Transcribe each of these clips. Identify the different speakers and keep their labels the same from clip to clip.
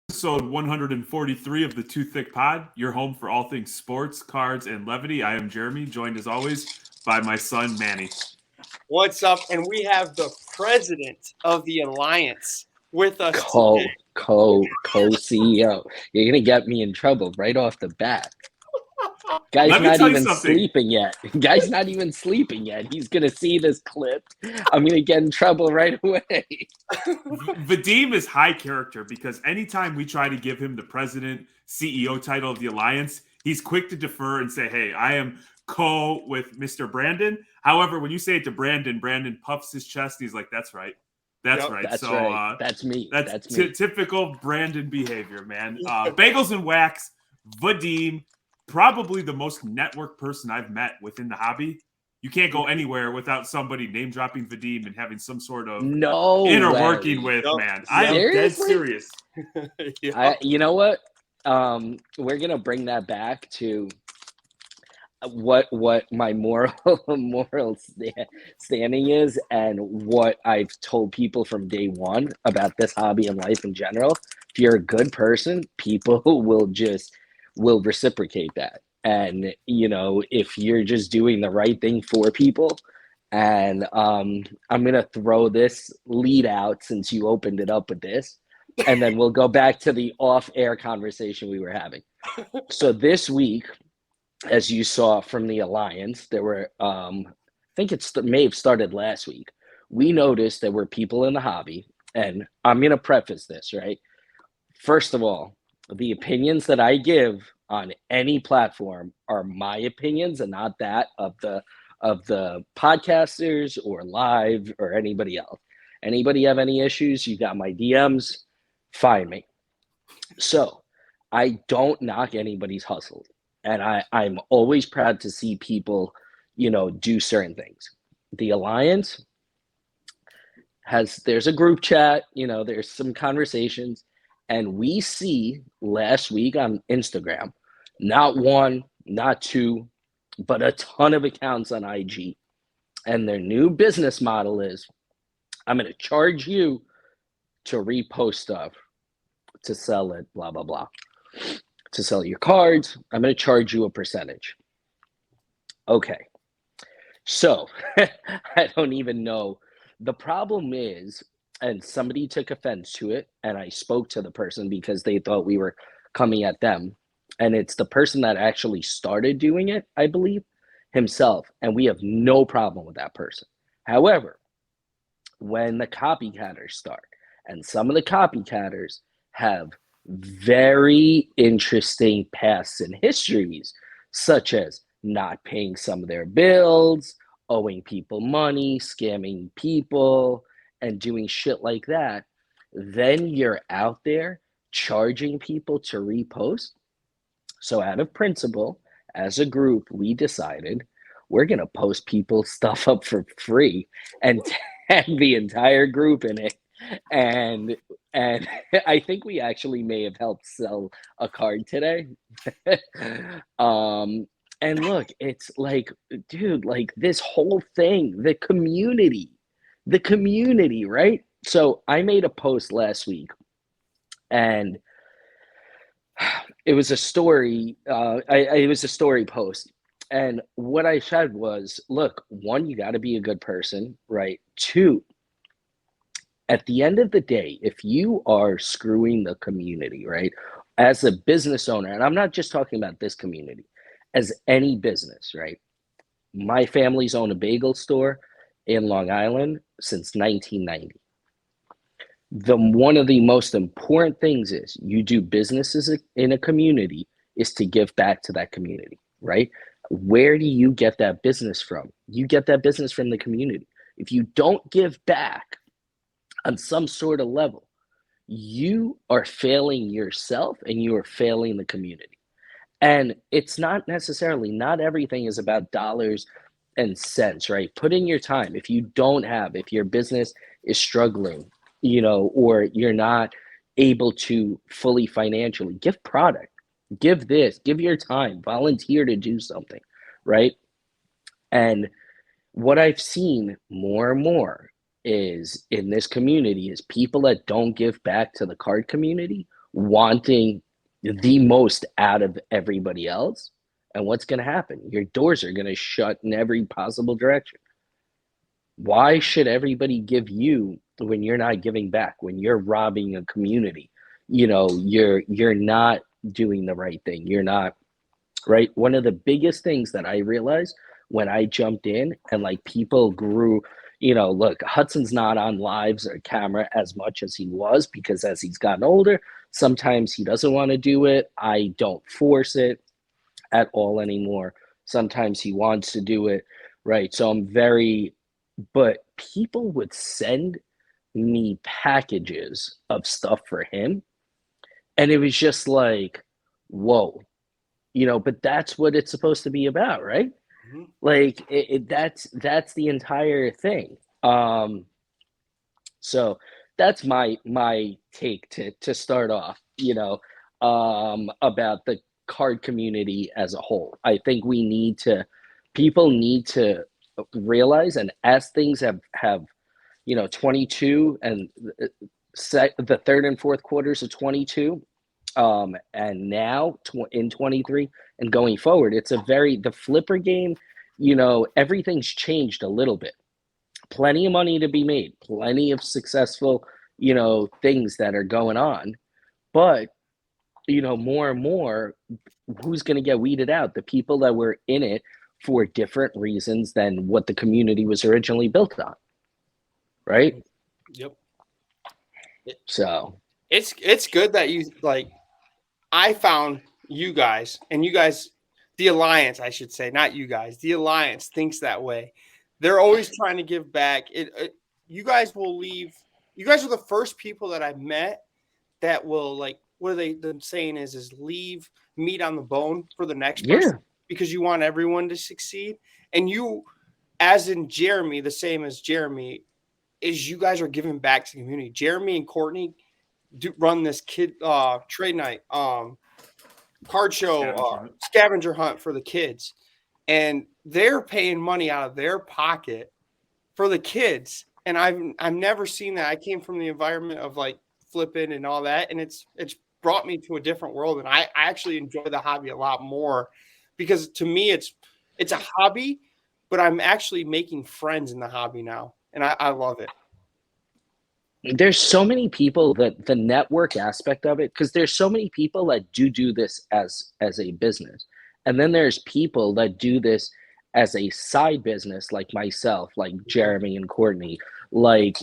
Speaker 1: Episode 143 of the Too Thicc Pod, your home for all things sports, cards, and levity. I am Jeremy, joined as always by my son, Manny.
Speaker 2: What's up? And we have the president of the Alliance with us today.
Speaker 3: Co-CEO. You're going to get me in trouble right off the bat. Guy's not even sleeping yet. Guy's not even sleeping yet. He's going to see this clip. I'm going to get in trouble right away.
Speaker 1: Vadim is high character because anytime we try to give him the president, CEO title of the Alliance, he's quick to defer and say, hey, I am co with Mr. Brandon. However, when you say it to Brandon, Brandon puffs his chest. He's like, that's right. That's right.
Speaker 3: That's right. That's me.
Speaker 1: That's me. Typical Brandon behavior, man. Bagels and Wax, Vadim, probably the most network person I've met within the hobby. You can't go anywhere without somebody name dropping Vadim and having some sort of inner working with, man. I am dead serious.
Speaker 3: You know what? We're gonna bring that back to what my moral standing is, and what I've told people from day one about this hobby and life in general. If you're a good person, people will reciprocate that. And if you're just doing the right thing for people, and I'm gonna throw this lead out since you opened it up with this, and then we'll go back to the off-air conversation we were having. So this week, as you saw from the Alliance, there were, I think may have started last week. We noticed there were people in the hobby, and I'm going to preface this, right? First of all, the opinions that I give on any platform are my opinions and not that of the podcasters or live or anybody else. Anybody have any issues? You got my DMs, find me. So I don't knock anybody's hustle. And I'm always proud to see people, do certain things. The Alliance there's a group chat, there's some conversations. And we see last week on Instagram, not one, not two, but a ton of accounts on IG. And their new business model is, I'm going to charge you to repost stuff, to sell it, blah, blah, blah. To sell your cards, I'm going to charge you a percentage. Okay. So I don't even know. The problem is, and somebody took offense to it, and I spoke to the person because they thought we were coming at them. And it's the person that actually started doing it, I believe, himself. And we have no problem with that person. However, when the copycatters start, and some of the copycatters have very interesting pasts and histories, such as not paying some of their bills, owing people money, scamming people, and doing shit like that, then you're out there charging people to repost. So out of principle, as a group, we decided we're going to post people's stuff up for free and tag the entire group in it. And I think we actually may have helped sell a card today. And look, it's like, dude, like this whole thing, the community, right? So I made a post last week, and it was a story. It was a story post. And what I said was, look, one, you got to be a good person, right? Two, at the end of the day, if you are screwing the community, right, as a business owner, and I'm not just talking about this community, as any business, right? My family's owned a bagel store in Long Island since 1990. One of the most important things is you do businesses in a community is to give back to that community, right? Where do you get that business from? You get that business from the community. If you don't give back on some sort of level, you are failing yourself and you are failing the community. And it's not necessarily, not everything is about dollars and cents, right? Put in your time. If your business is struggling, or you're not able to fully financially, give product, give this, give your time, volunteer to do something, right? And what I've seen more and more is in this community is people that don't give back to the card community wanting the most out of everybody else. And what's going to happen? Your doors are going to shut in every possible direction. Why should everybody give you when you're not giving back, when you're robbing a community? You're not doing the right thing. You're not, right? One of the biggest things that I realized when I jumped in and like people grew, look, Hudson's not on lives or camera as much as he was because as he's gotten older, sometimes he doesn't want to do it. I don't force it at all anymore. Sometimes he wants to do it, right? So but people would send me packages of stuff for him. And it was just like, whoa, but that's what it's supposed to be about, right?
Speaker 2: Mm-hmm.
Speaker 3: Like that's the entire thing. So that's my take to start off, about the card community as a whole. I think people need to realize, and as things have 22 and the third and fourth quarters of 22, and now in 23 and going forward, it's the flipper game, everything's changed a little bit. Plenty of money to be made, plenty of successful, things that are going on, but more and more, who's going to get weeded out? The people that were in it for different reasons than what the community was originally built on, right?
Speaker 2: Yep.
Speaker 3: So
Speaker 2: it's good that you like. I found you guys, and you guys, the Alliance, I should say, not you guys. The Alliance thinks that way. They're always trying to give back. You guys will leave. You guys are the first people that I've met that will like. What the saying is leave meat on the bone for the next person because you want everyone to succeed. And you, as in Jeremy, the same as Jeremy, is you guys are giving back to the community. Jeremy and Courtney run this kid trade night, card show, scavenger hunt for the kids, and they're paying money out of their pocket for the kids. And I've never seen that. I came from the environment of like flipping and all that, and it's brought me to a different world, and I actually enjoy the hobby a lot more because to me it's a hobby, but I'm actually making friends in the hobby now, and I love it.
Speaker 3: There's so many people that the network aspect of it, because there's so many people that do this as a business, and then there's people that do this as a side business, like myself, like Jeremy and Courtney, like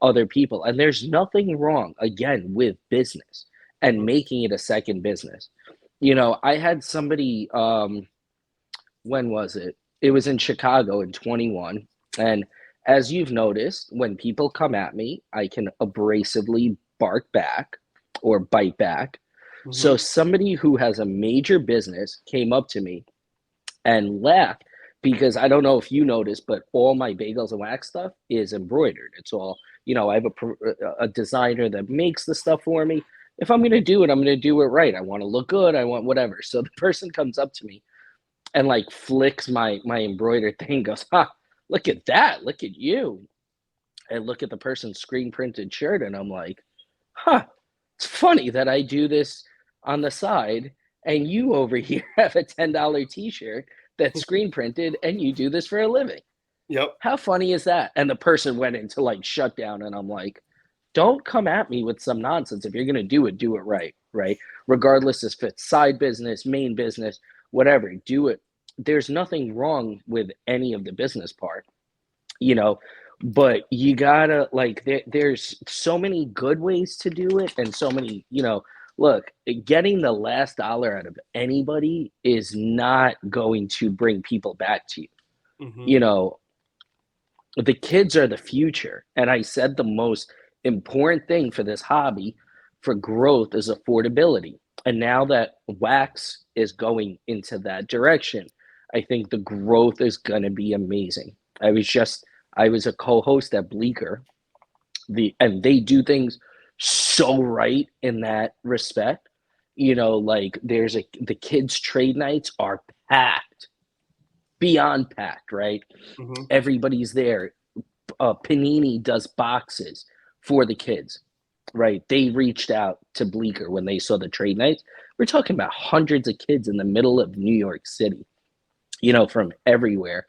Speaker 3: other people, and there's nothing wrong again with business and making it a second business. I had somebody, when was it? It was in Chicago in 21. And as you've noticed, when people come at me, I can abrasively bark back or bite back. Mm-hmm. So somebody who has a major business came up to me and laughed because I don't know if you noticed, but all my Bagels and Wax stuff is embroidered. It's all, I have a designer that makes the stuff for me. If I'm going to do it, I'm going to do it right. I want to look good. I want whatever. So the person comes up to me and like flicks my embroidered thing, goes, look at that. Look at you. And look at the person's screen printed shirt. And I'm like, it's funny that I do this on the side and you over here have a $10 t-shirt that's screen printed and you do this for a living.
Speaker 2: Yep.
Speaker 3: How funny is that? And the person went into like shutdown, and I'm like, don't come at me with some nonsense. If you're going to do it right, right? Regardless if it's side business, main business, whatever, do it. There's nothing wrong with any of the business part, but you gotta like, there's so many good ways to do it. And so many, look, getting the last dollar out of anybody is not going to bring people back to you. Mm-hmm. The kids are the future. And I said the most important thing for this hobby for growth is affordability. And now that wax is going into that direction, I think the growth is going to be amazing. I was a co-host at Bleecker, and they do things so right in that respect. Like the kids' trade nights are packed. beyond packed, right?
Speaker 2: Mm-hmm.
Speaker 3: Everybody's there. Panini does boxes for the kids, right? They reached out to Bleecker when they saw the trade nights. We're talking about hundreds of kids in the middle of New York City, from everywhere,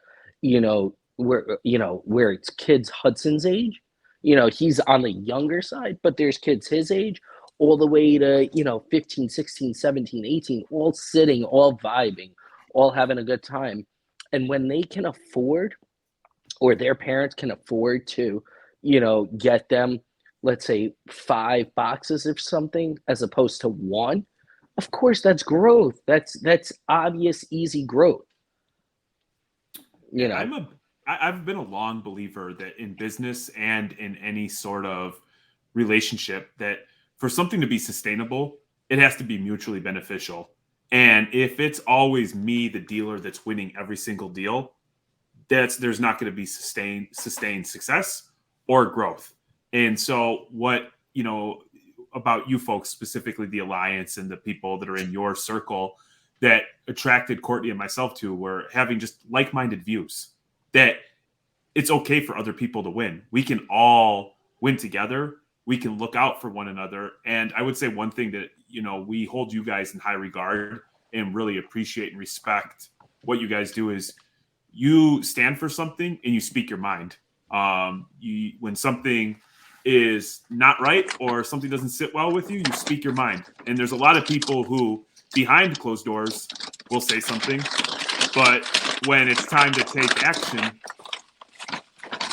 Speaker 3: where it's kids Hudson's age, he's on the younger side, but there's kids his age all the way to, 15, 16, 17, 18, all sitting, all vibing, all having a good time. And when they can afford, or their parents can afford to, get them, let's say 5 boxes of something as opposed to 1, of course that's growth. That's obvious, easy growth.
Speaker 1: I've been a long believer that in business and in any sort of relationship, that for something to be sustainable, it has to be mutually beneficial. And if it's always me, the dealer, that's winning every single deal, there's not going to be sustained success or growth. And so what, about you folks, specifically the Alliance and the people that are in your circle that attracted Courtney and myself to, were having just like-minded views that it's okay for other people to win. We can all win together. We can look out for one another. And I would say one thing that, we hold you guys in high regard and really appreciate and respect what you guys do is you stand for something and you speak your mind. When something is not right or something doesn't sit well with you, you speak your mind. And there's a lot of people who behind closed doors will say something, but when it's time to take action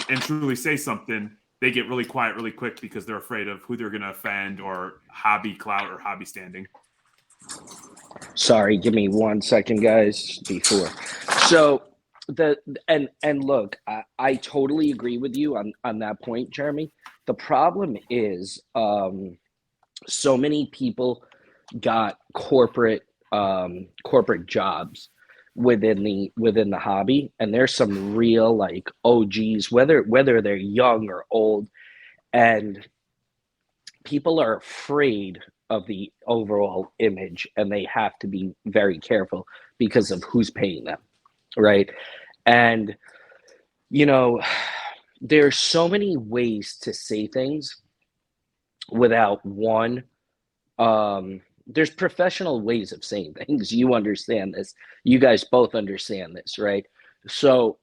Speaker 1: and truly say something, they get really quiet really quick because they're afraid of who they're going to offend or hobby clout or hobby standing.
Speaker 3: Sorry, give me 1 second, guys, before. So look, I totally agree with you on that point, Jeremy. The problem is so many people got corporate jobs within the hobby, and there's some real like OGs, whether they're young or old, and people are afraid of the overall image, and they have to be very careful because of who's paying them, right? And there's so many ways to say things without one. There's professional ways of saying things. You understand this. You guys both understand this, right? So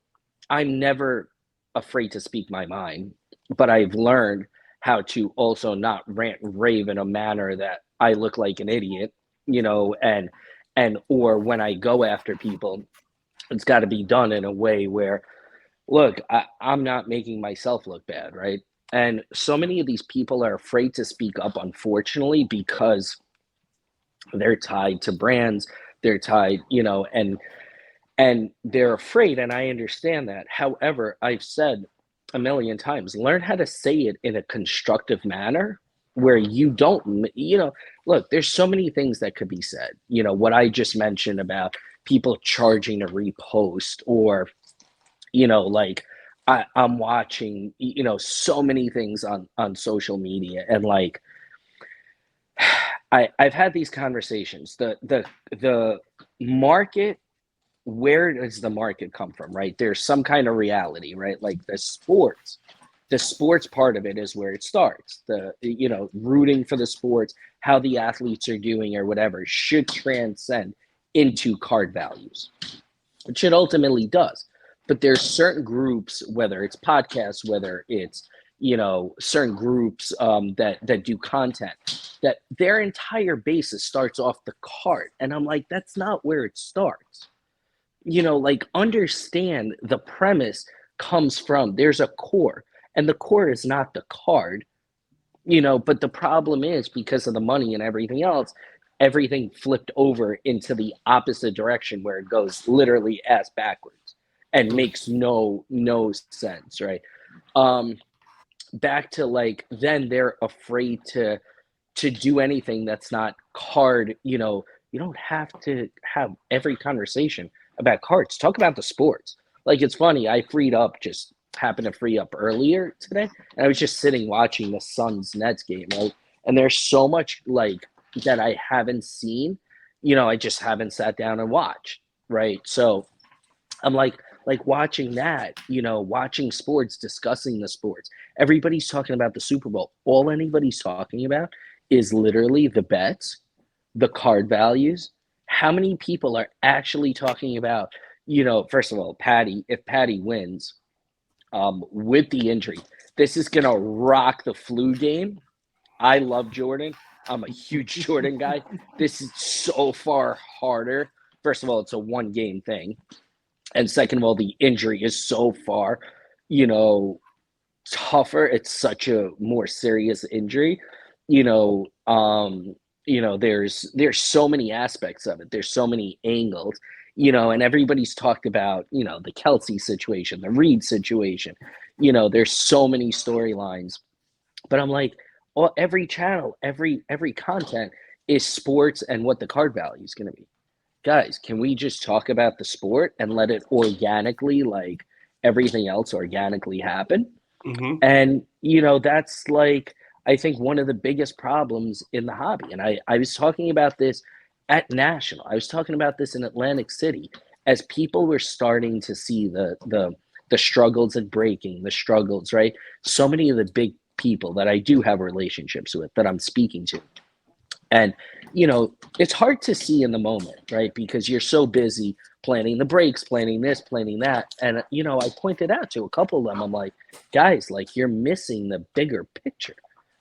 Speaker 3: I'm never afraid to speak my mind, but I've learned how to also not rant and rave in a manner that I look like an idiot, and or when I go after people, it's got to be done in a way where, look, I'm not making myself look bad, right? And so many of these people are afraid to speak up, unfortunately, because they're tied to brands, they're tied, and they're afraid, and I understand that. However, I've said a million times, learn how to say it in a constructive manner where you don't, look, there's so many things that could be said. What I just mentioned about people charging a repost, or, like I'm watching, so many things on social media, and like, I've had these conversations. The market, where does the market come from, right? There's some kind of reality, right? Like the sports part of it is where it starts. Rooting for the sports, how the athletes are doing or whatever should transcend into card values, which it ultimately does. But there's certain groups, whether it's podcasts, whether it's certain groups that do content, that their entire basis starts off the card. And I'm like, that's not where it starts. Like, understand the premise comes from, there's a core, and the core is not the card, but the problem is, because of the money and everything else, everything flipped over into the opposite direction, where it goes literally ass backwards and makes no sense, right? Back to like, then they're afraid to do anything that's not card. You don't have to have every conversation about cards. Talk about the sports. Like, it's funny, I happened to free up earlier today, and I was just sitting watching the Suns Nets game, right? And there's so much like that I haven't seen, I just haven't sat down and watched, right? So I'm like watching that, watching sports, discussing the sports. Everybody's talking about the Super Bowl. All anybody's talking about is literally the bets, the card values. How many people are actually talking about, first of all, if Patty wins, with the injury, this is gonna rock the flu game. I love Jordan. I'm a huge Jordan guy. This is so far harder. First of all, it's a 1-game thing. And second of all, the injury is so far, tougher. It's such a more serious injury. There's so many aspects of it. There's so many angles, and everybody's talked about, the Kelsey situation, the Reed situation. There's so many storylines. But I'm like, every channel, every content is sports and what the card value is going to be. Guys, can we just talk about the sport and let it organically, like everything else organically happen?
Speaker 2: Mm-hmm.
Speaker 3: And, that's like, I think one of the biggest problems in the hobby. And I was talking about this at National. I was talking about this in Atlantic City as people were starting to see the struggles of breaking, the struggles, right? So many of the big people that I do have relationships with that I'm speaking to. And, it's hard to see in the moment, right? Because you're so busy planning the breaks, planning this, planning that. And, I pointed out to a couple of them, I'm like, guys, like you're missing the bigger picture.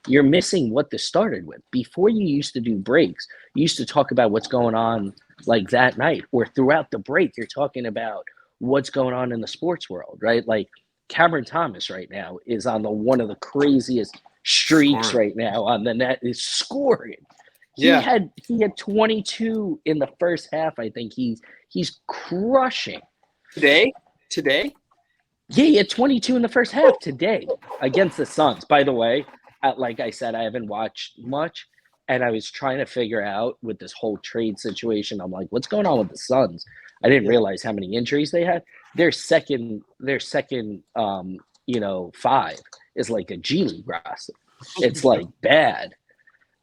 Speaker 3: You're missing what this started with. Before you used to do breaks, you used to talk about what's going on like that night, or throughout the break, you're talking about what's going on in the sports world, right? Like Cameron Thomas right now is on one of the craziest streaks right now on the net, is scoring. He had 22 in the first half. I think he's crushing.
Speaker 2: Today?
Speaker 3: Yeah, he had 22 in the first half today against the Suns. By the way, like I said, I haven't watched much, and I was trying to figure out with this whole trade situation. I'm like, what's going on with the Suns? I didn't realize how many injuries they had. Their second, five is like a G League roster. It's like bad.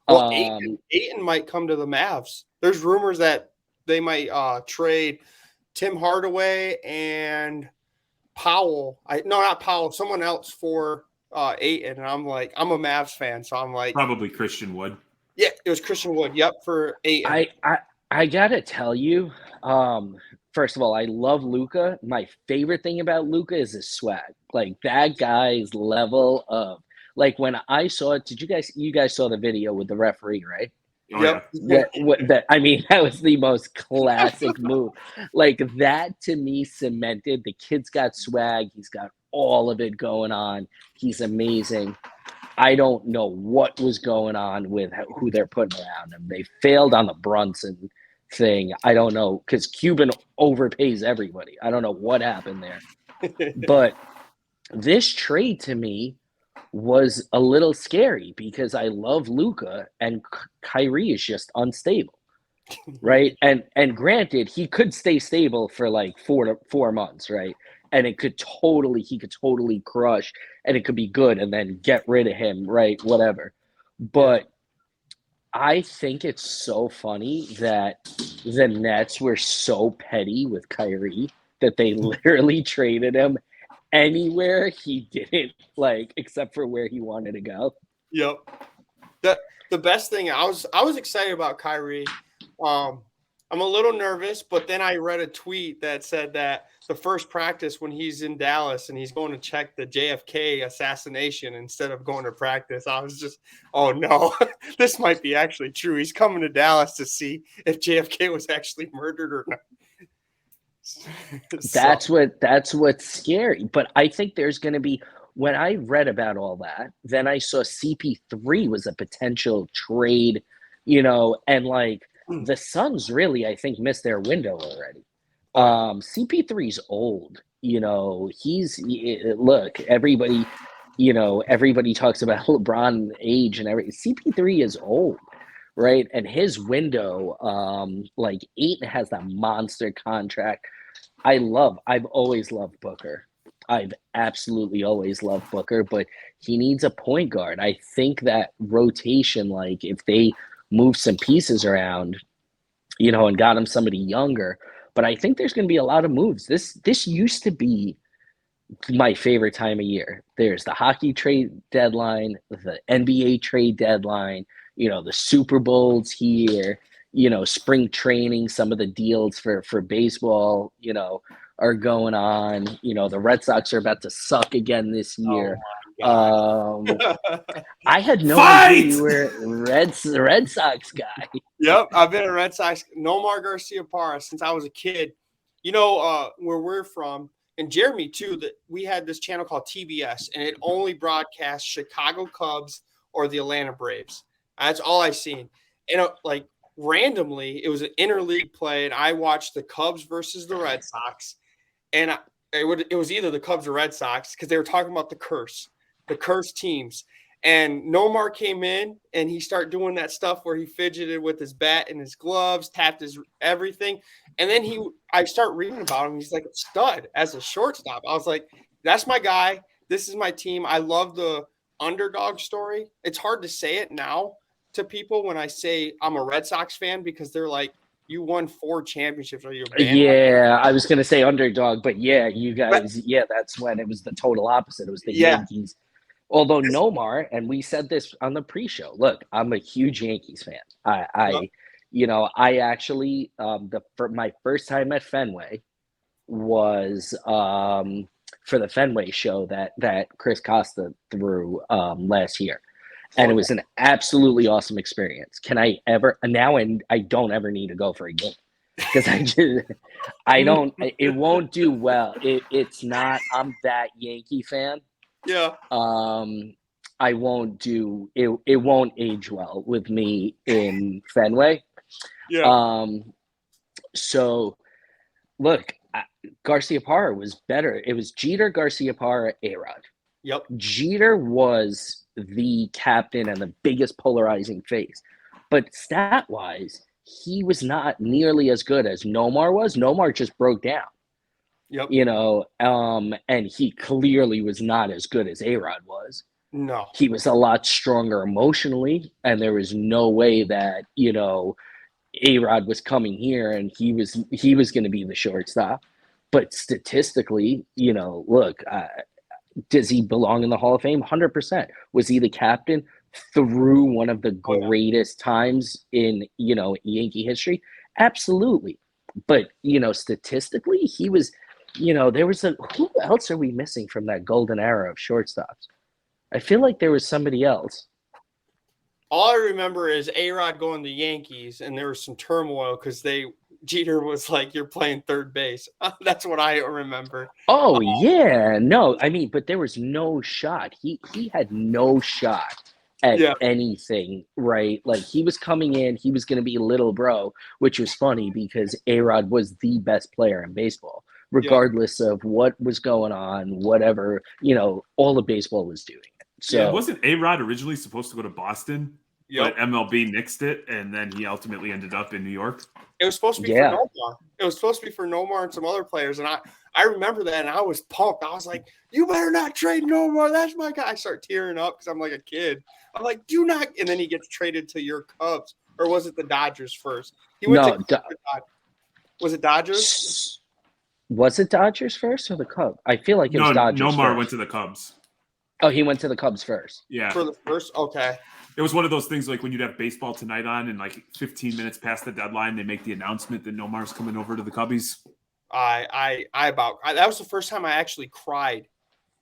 Speaker 2: Well, Ayton might come to the Mavs. There's rumors that they might trade Tim Hardaway and Powell. Not Powell, someone else for Ayton. And I'm like, I'm a Mavs fan, so I'm like,
Speaker 1: probably Christian Wood.
Speaker 2: Yeah, it was Christian Wood. Yep, for Ayton.
Speaker 3: I gotta tell you, first of all, I love Luka. My favorite thing about Luka is his swag. Like that guy's level of. Like when I saw it, you guys saw the video with the referee, right?
Speaker 1: Oh,
Speaker 2: yep.
Speaker 3: That was the most classic move. Like that to me cemented the kid's got swag. He's got all of it going on. He's amazing. I don't know what was going on with who they're putting around him. They failed on the Brunson thing. I don't know, because Cuban overpays everybody. I don't know what happened there. But this trade to me was a little scary because I love Luka and Kyrie is just unstable, right? And granted, he could stay stable for like 4 months, right? And he could totally crush, and it could be good, and then get rid of him, right? Whatever. But I think it's so funny that the Nets were so petty with Kyrie that they literally traded him anywhere he didn't like, except for where he wanted to go.
Speaker 2: Yep. The best thing, I was excited about Kyrie. I'm a little nervous, but then I read a tweet that said that the first practice when he's in Dallas and he's going to check the JFK assassination instead of going to practice, I was just, oh no, this might be actually true. He's coming to Dallas to see if JFK was actually murdered or not.
Speaker 3: That's what's scary. But I think there's going to be, when I read about all that, then I saw CP3 was a potential trade, and like the Suns really, I think, missed their window already. CP3's old, look, everybody talks about LeBron age and everything. CP3 is old. Right. And his window, like Ayton has that monster contract. I've always loved Booker. I've absolutely always loved Booker, but he needs a point guard. I think that rotation, like if they move some pieces around, and got him somebody younger, But I think there's going to be a lot of moves. This used to be my favorite time of year. There's the hockey trade deadline, the NBA trade deadline, the Super Bowl's here, spring training, some of the deals for baseball, are going on. The Red Sox are about to suck again this year. I had no idea you were a Red Sox guy.
Speaker 2: Yep, I've been a Red Sox. Nomar Garciaparra since I was a kid. Where we're from, and Jeremy too, that we had this channel called TBS, and it only broadcast Chicago Cubs or the Atlanta Braves. That's all I seen. And randomly, it was an interleague play, and I watched the Cubs versus the Red Sox, and it was either the Cubs or Red Sox because they were talking about the curse teams. And Nomar came in and he started doing that stuff where he fidgeted with his bat and his gloves, tapped his everything. And then I start reading about him. He's like a stud as a shortstop. I was like, that's my guy. This is my team. I love the underdog story. It's hard to say it now to people when I say I'm a Red Sox fan because they're like, you won 4 championships. Are you a band?
Speaker 3: Yeah, I was going to say underdog, but yeah, you guys, that's when it was the total opposite. It was the Yankees. Although Nomar, and we said this on the pre-show, look, I'm a huge Yankees fan. I actually, my first time at Fenway was for the Fenway show that Chris Costa threw last year. And it was an absolutely awesome experience. Can I ever, now and I don't ever need to go for a game. Because it won't do well. It's not, I'm that Yankee fan.
Speaker 2: Yeah.
Speaker 3: I won't do it. It won't age well with me in Fenway.
Speaker 2: Yeah.
Speaker 3: So look, Garciaparra was better. It was Jeter, Garciaparra, A-Rod.
Speaker 2: Yep.
Speaker 3: Jeter was the captain and the biggest polarizing face. But stat-wise, he was not nearly as good as Nomar was. Nomar just broke down.
Speaker 2: Yep.
Speaker 3: And he clearly was not as good as A-Rod was.
Speaker 2: No.
Speaker 3: He was a lot stronger emotionally, and there was no way that, A-Rod was coming here and he was going to be the shortstop. But statistically, look, does he belong in the Hall of Fame? 100%. Was he the captain through one of the greatest times in, Yankee history? Absolutely. But, statistically, he was, there was who else are we missing from that golden era of shortstops? I feel like there was somebody else.
Speaker 2: All I remember is A-Rod going to Yankees, and there was some turmoil because Jeter was like, "You're playing third base." That's what I remember.
Speaker 3: Oh yeah, no, I mean, but there was no shot. He had no shot at anything, right? Like he was coming in, he was going to be little bro, which was funny because A-Rod was the best player in baseball, regardless of what was going on, whatever all of baseball was doing. So
Speaker 1: wasn't A-Rod originally supposed to go to Boston? But MLB nixed it, and then he ultimately ended up in New York.
Speaker 2: It was supposed to be for Nomar. It was supposed to be for Nomar and some other players, and I remember that, and I was pumped. I was like, "You better not trade Nomar. That's my guy." I start tearing up because I'm like a kid. I'm like, "Do not!" And then he gets traded to your Cubs, or was it the Dodgers first? He went to was it Dodgers?
Speaker 3: Was it Dodgers first or the Cubs? I feel like it was Dodgers.
Speaker 1: Nomar went to the Cubs.
Speaker 3: Oh, he went to the Cubs first.
Speaker 1: Yeah,
Speaker 2: for the first. Okay.
Speaker 1: It was one of those things like when you'd have Baseball Tonight on and like 15 minutes past the deadline, they make the announcement that Nomar's coming over to the Cubbies.
Speaker 2: That was the first time I actually cried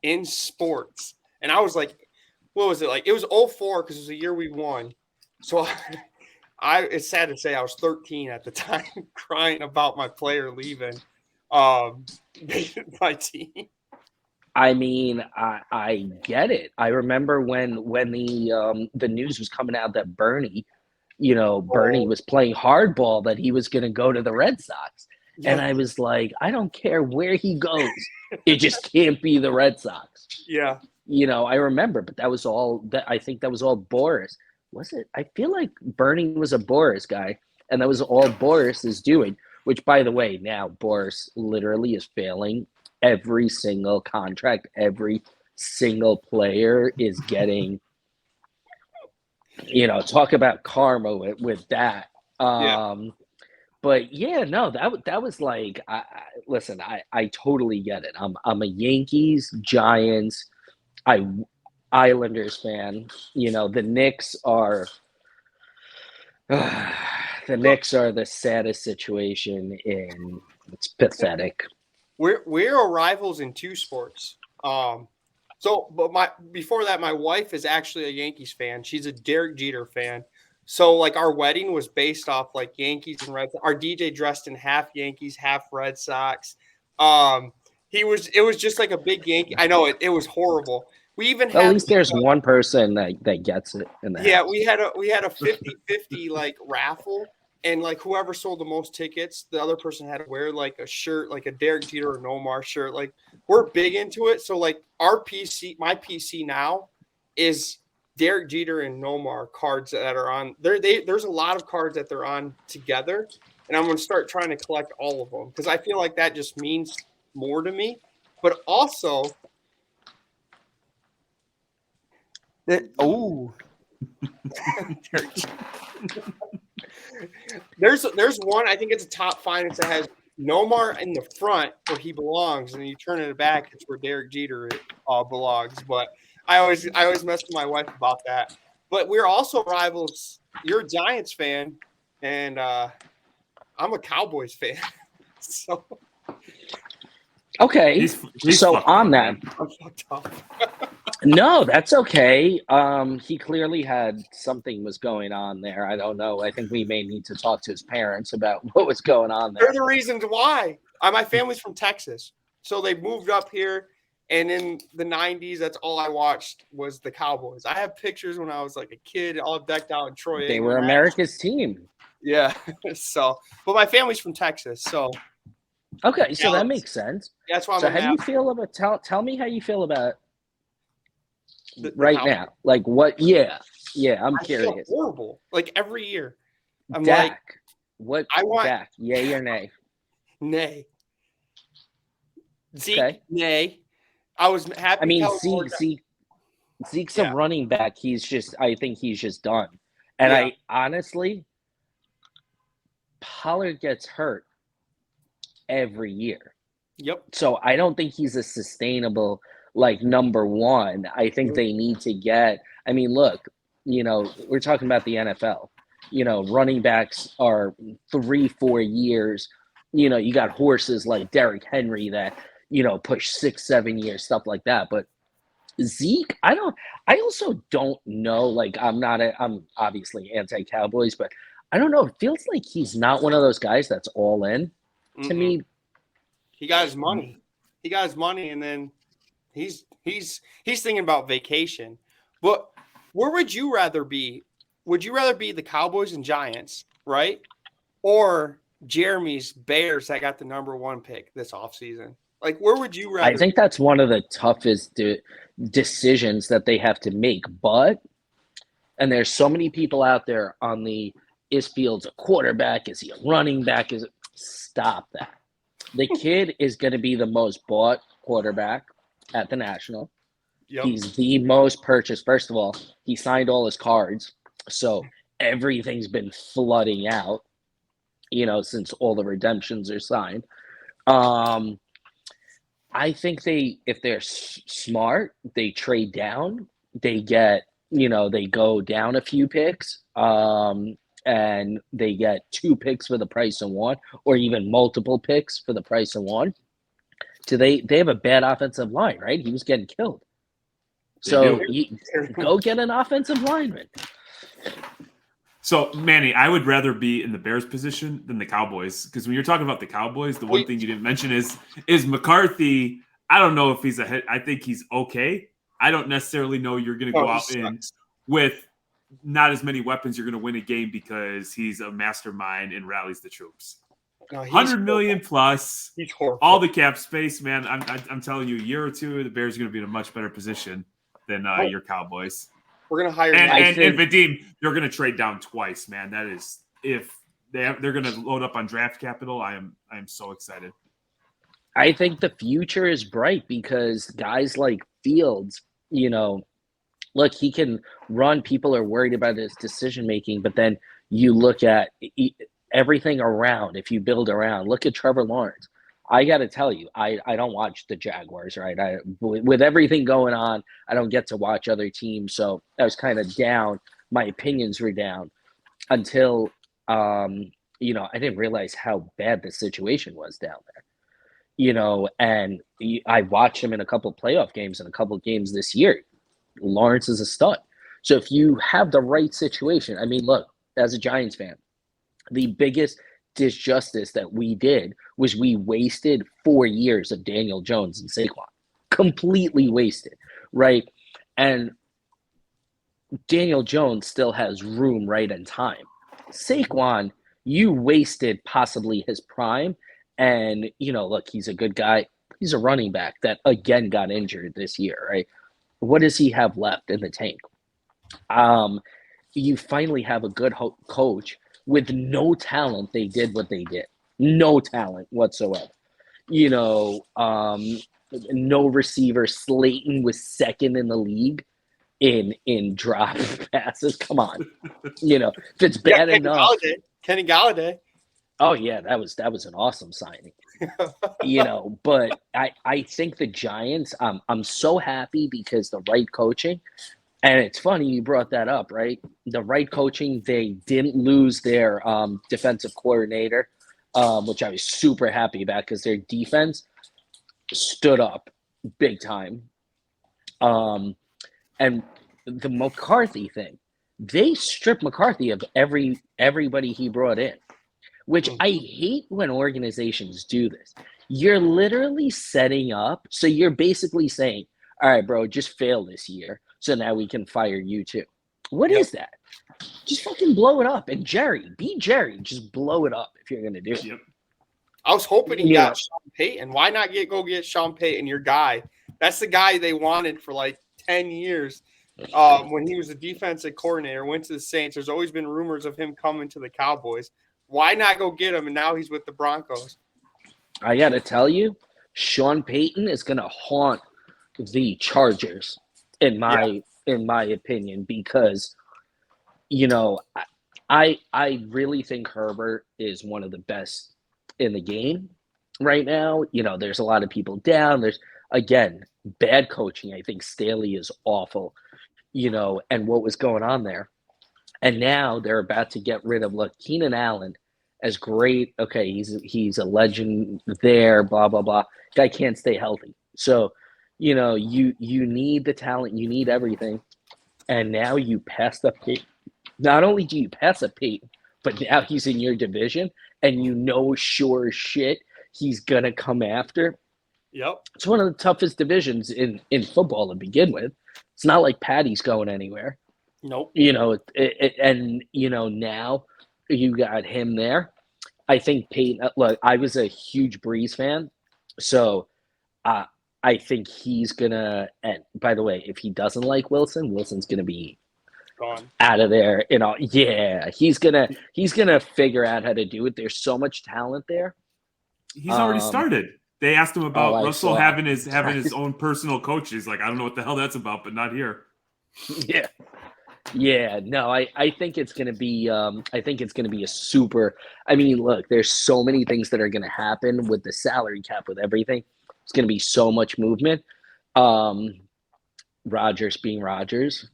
Speaker 2: in sports. And I was like, what was it? Like, it was 2004 because it was the year we won. So it's sad to say I was 13 at the time crying about my player leaving my team.
Speaker 3: I mean, I get it. I remember when the news was coming out that Bernie was playing hardball, that he was going to go to the Red Sox. Yeah. And I was like, I don't care where he goes. It just can't be the Red Sox.
Speaker 2: Yeah.
Speaker 3: I remember, but I think that was all Boris. Was it? I feel like Bernie was a Boris guy, and that was all Boris is doing, which, by the way, now Boris literally is failing every single contract. Every single player is getting, talk about karma with that. But yeah, no, that was like, listen, I totally get it. I'm a Yankees, Giants, Islanders fan. The Knicks are the Knicks are the saddest situation in. It's pathetic.
Speaker 2: We're rivals in two sports. But before that, my wife is actually a Yankees fan. She's a Derek Jeter fan. So like our wedding was based off like Yankees and Red Sox. Our DJ dressed in half Yankees, half Red Sox. It was just like a big Yankee. I know it was horrible. We even
Speaker 3: At
Speaker 2: had
Speaker 3: least there's one person that gets it in the house.
Speaker 2: we had a 50-50 like raffle, and like whoever sold the most tickets, the other person had to wear like a shirt, like a Derek Jeter or Nomar shirt. Like we're big into it. So like my PC now is Derek Jeter and Nomar cards that are on there. There's a lot of cards that they're on together, and I'm going to start trying to collect all of them because I feel like that just means more to me. But also, there's one. I think it's a top five that has Nomar in the front where he belongs, and then you turn it back, it's where Derek Jeter belongs. But I always mess with my wife about that. But we're also rivals. You're a Giants fan, and I'm a Cowboys fan. So
Speaker 3: okay,
Speaker 1: He's
Speaker 3: so
Speaker 1: fucked
Speaker 3: on
Speaker 1: up,
Speaker 3: that,
Speaker 1: man.
Speaker 2: I'm fucked up.
Speaker 3: no, that's okay. He clearly had something was going on there. I don't know. I think we may need to talk to his parents about what was going on there.
Speaker 2: They're the reasons why. My family's from Texas, so they moved up here. And in the 90s, that's all I watched was the Cowboys. I have pictures when I was like a kid, all decked out in Troy.
Speaker 3: They were America's team.
Speaker 2: Yeah. But my family's from Texas, so
Speaker 3: Okay, so that makes sense.
Speaker 2: that's why I'm.
Speaker 3: So how do you feel about tell me how you feel about
Speaker 2: the
Speaker 3: right
Speaker 2: Cowboys.
Speaker 3: now? Like what? Yeah, I'm
Speaker 2: I feel
Speaker 3: curious.
Speaker 2: horrible. Like every year, I'm
Speaker 3: Dak,
Speaker 2: like,
Speaker 3: what?
Speaker 2: I want
Speaker 3: Dak, yay or nay?
Speaker 2: nay. Zeke,
Speaker 3: Okay.
Speaker 2: nay. I was happy.
Speaker 3: I mean,
Speaker 2: Cowboys-
Speaker 3: Zeke's
Speaker 2: Yeah.
Speaker 3: a running back. I think he's just done. And
Speaker 2: Yeah.
Speaker 3: I honestly, Pollard gets hurt every year.
Speaker 2: Yep.
Speaker 3: So I don't think he's a sustainable like number one. I think they need to get. I mean, look, we're talking about the NFL. Running backs are 3-4 years. You got horses like Derrick Henry that push 6-7 years, stuff like that. But Zeke, I also don't know. Like, I'm obviously anti-Cowboys, but I don't know. It feels like he's not one of those guys that's all in. To me,
Speaker 2: he got his money. He got his money, and then he's thinking about vacation. But where would you rather be? Would you rather be the Cowboys and Giants, right? Or Jeremy's Bears that got the number 1 pick this offseason? Like, where would you rather?
Speaker 3: I think that's one of the toughest decisions that they have to make. And there's so many people out there on the is Fields a quarterback? Is he a running back? Stop that. The kid is going to be the most bought quarterback at the National.
Speaker 2: Yep.
Speaker 3: He's the most purchased. First of all, he signed all his cards. So everything's been flooding out, since all the redemptions are signed. I think if they're smart, they trade down. They get, they go down a few picks, and they get 2 picks for the price of 1, or even multiple picks for the price of 1. So they have a bad offensive line, right? He was getting killed. So go get an offensive lineman.
Speaker 1: So, Manny, I would rather be in the Bears position than the Cowboys, because when you're talking about the Cowboys, the one thing you didn't mention is McCarthy. I don't know if he's a hit. I think he's okay. I don't necessarily know you're going to go out in with not as many weapons. You're going to win a game because he's a mastermind and rallies the troops.
Speaker 2: No,
Speaker 1: 100 million plus,
Speaker 2: He's horrible.
Speaker 1: all the cap space, man. I'm telling you, a year or two, the Bears are going to be in a much better position than your Cowboys.
Speaker 2: We're gonna hire
Speaker 1: and Vadim, they're gonna trade down twice, man. That is if they're gonna load up on draft capital. I am so excited.
Speaker 3: I think the future is bright because guys like Fields, look, he can run. People are worried about his decision making, but then you look at everything around, if you build around, look at Trevor Lawrence. I got to tell you, I don't watch the Jaguars, right? With everything going on, I don't get to watch other teams. So I was kind of down. My opinions were down until, you know, I didn't realize how bad the situation was down there, you know, and I watched him in a couple of playoff games and a couple of games this year. Lawrence is a stud. So if you have the right situation, I mean, look, as a Giants fan, the biggest disjustice that we did was we wasted 4 years of Daniel Jones and Saquon. Completely wasted, right? And Daniel Jones still has room, right, and time. Saquon, you wasted possibly his prime. And, you know, look, he's a good guy. He's a running back that, again, got injured this year, right? What does he have left in the tank? You finally have a good coach with no talent. They did what they did. No talent whatsoever. You know, no receiver. Slayton was second in the league in drop passes. Come on. You know, if it's bad enough.
Speaker 2: Kenny Galladay.
Speaker 3: Oh, yeah, that was an awesome signing. You know, but I think the Giants, I'm so happy because the right coaching. And it's funny you brought that up, right? The right coaching, they didn't lose their defensive coordinator, which I was super happy about because their defense stood up big time. And the McCarthy thing, they stripped McCarthy of everybody he brought in, which I hate when organizations do this. You're literally setting up, so you're basically saying, all right, bro, just fail this year. So now we can fire you too. What is that? Just fucking blow it up. And be Jerry. Just blow it up if you're going to do it.
Speaker 1: Yep.
Speaker 2: I was hoping he got Sean Payton. Why not go get Sean Payton, your guy? That's the guy they wanted for like 10 years when he was a defensive coordinator, went to the Saints. There's always been rumors of him coming to the Cowboys. Why not go get him? And now he's with the Broncos.
Speaker 3: I got to tell you, Sean Payton is going to haunt the Chargers. In my opinion, because, you know, I really think Herbert is one of the best in the game right now. You know, there's a lot of people down. There's, again, bad coaching. I think Staley is awful, you know, and what was going on there. And now they're about to get rid of, look, Keenan Allen, as great. Okay, he's a legend there, blah, blah, blah. Guy can't stay healthy. So, you know, you need the talent, you need everything, and now you pass up Peyton. Not only do you pass up Peyton, but now he's in your division, and you know sure as shit he's gonna come after.
Speaker 2: Yep.
Speaker 3: It's one of the toughest divisions in football to begin with. It's not like Patty's going anywhere.
Speaker 2: Nope.
Speaker 3: You know, and you know now you got him there. I think Peyton. Look, I was a huge Breeze fan, so. I think he's gonna. And by the way, if he doesn't like Wilson, Wilson's gonna be
Speaker 2: gone
Speaker 3: out of there. You know, yeah, he's gonna figure out how to do it. There's so much talent there.
Speaker 1: He's already started. They asked him about Russell having his own personal coach. He's like, I don't know what the hell that's about, but not here.
Speaker 3: Yeah. No, I think it's gonna be. I think it's gonna be a super. I mean, look, there's so many things that are gonna happen with the salary cap, with everything. It's going to be so much movement. Rodgers being Rodgers.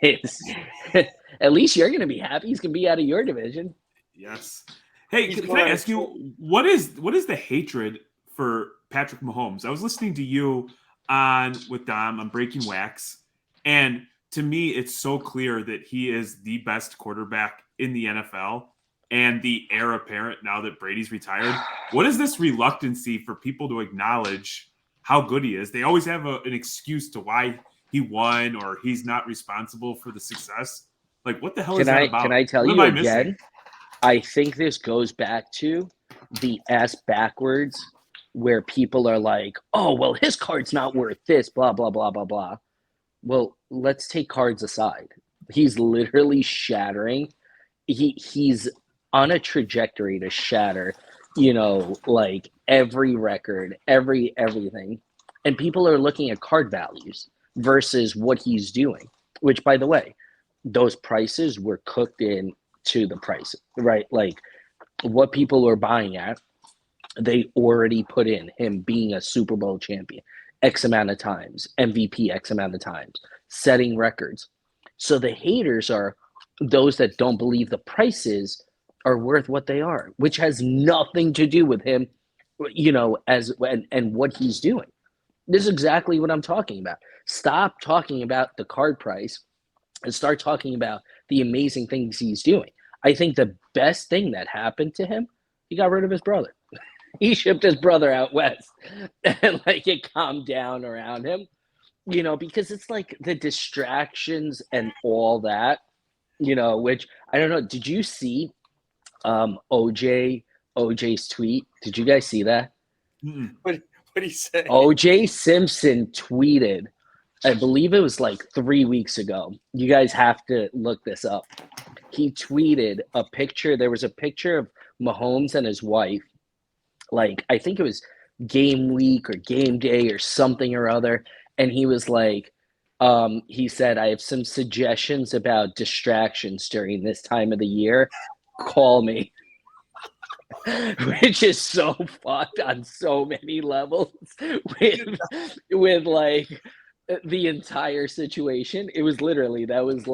Speaker 3: At least you're going to be happy. He's going to be out of your division.
Speaker 1: Yes. Hey, can I ask you, what is the hatred for Patrick Mahomes? I was listening to you with Dom on Breaking Wax, and to me, it's so clear that he is the best quarterback in the NFL. And the heir apparent now that Brady's retired. What is this reluctancy for people to acknowledge how good he is? They always have an excuse to why he won or he's not responsible for the success. Like, what the hell is that about?
Speaker 3: Can I tell you again? I think this goes back to the ass backwards where people are like, oh, well, his card's not worth this, blah, blah, blah, blah, blah. Well, let's take cards aside. He's literally shattering. He's on a trajectory to shatter, you know, like every record, everything. And people are looking at card values versus what he's doing, which, by the way, those prices were cooked in to the price, right? Like what people are buying at, they already put in him being a Super Bowl champion X amount of times, MVP X amount of times, setting records. So the haters are those that don't believe the prices are worth what they are, which has nothing to do with him, and what he's doing. This is exactly what I'm talking about. Stop talking about the card price and start talking about the amazing things he's doing. I think the best thing that happened to him, he got rid of his brother. He shipped his brother out west and it calmed down around him, because it's like the distractions and all that, which I don't know. Did you see OJ's tweet? Did you guys see that?
Speaker 2: What did he say?
Speaker 3: OJ Simpson tweeted, I believe it was like 3 weeks ago. You guys have to look this up. He tweeted a picture. There was a picture of Mahomes and his wife. I think it was game week or game day or something or other. And he was like, he said, I have some suggestions about distractions during this time of the year. Call me. Which is so fucked on so many levels with the entire situation. It was literally, that was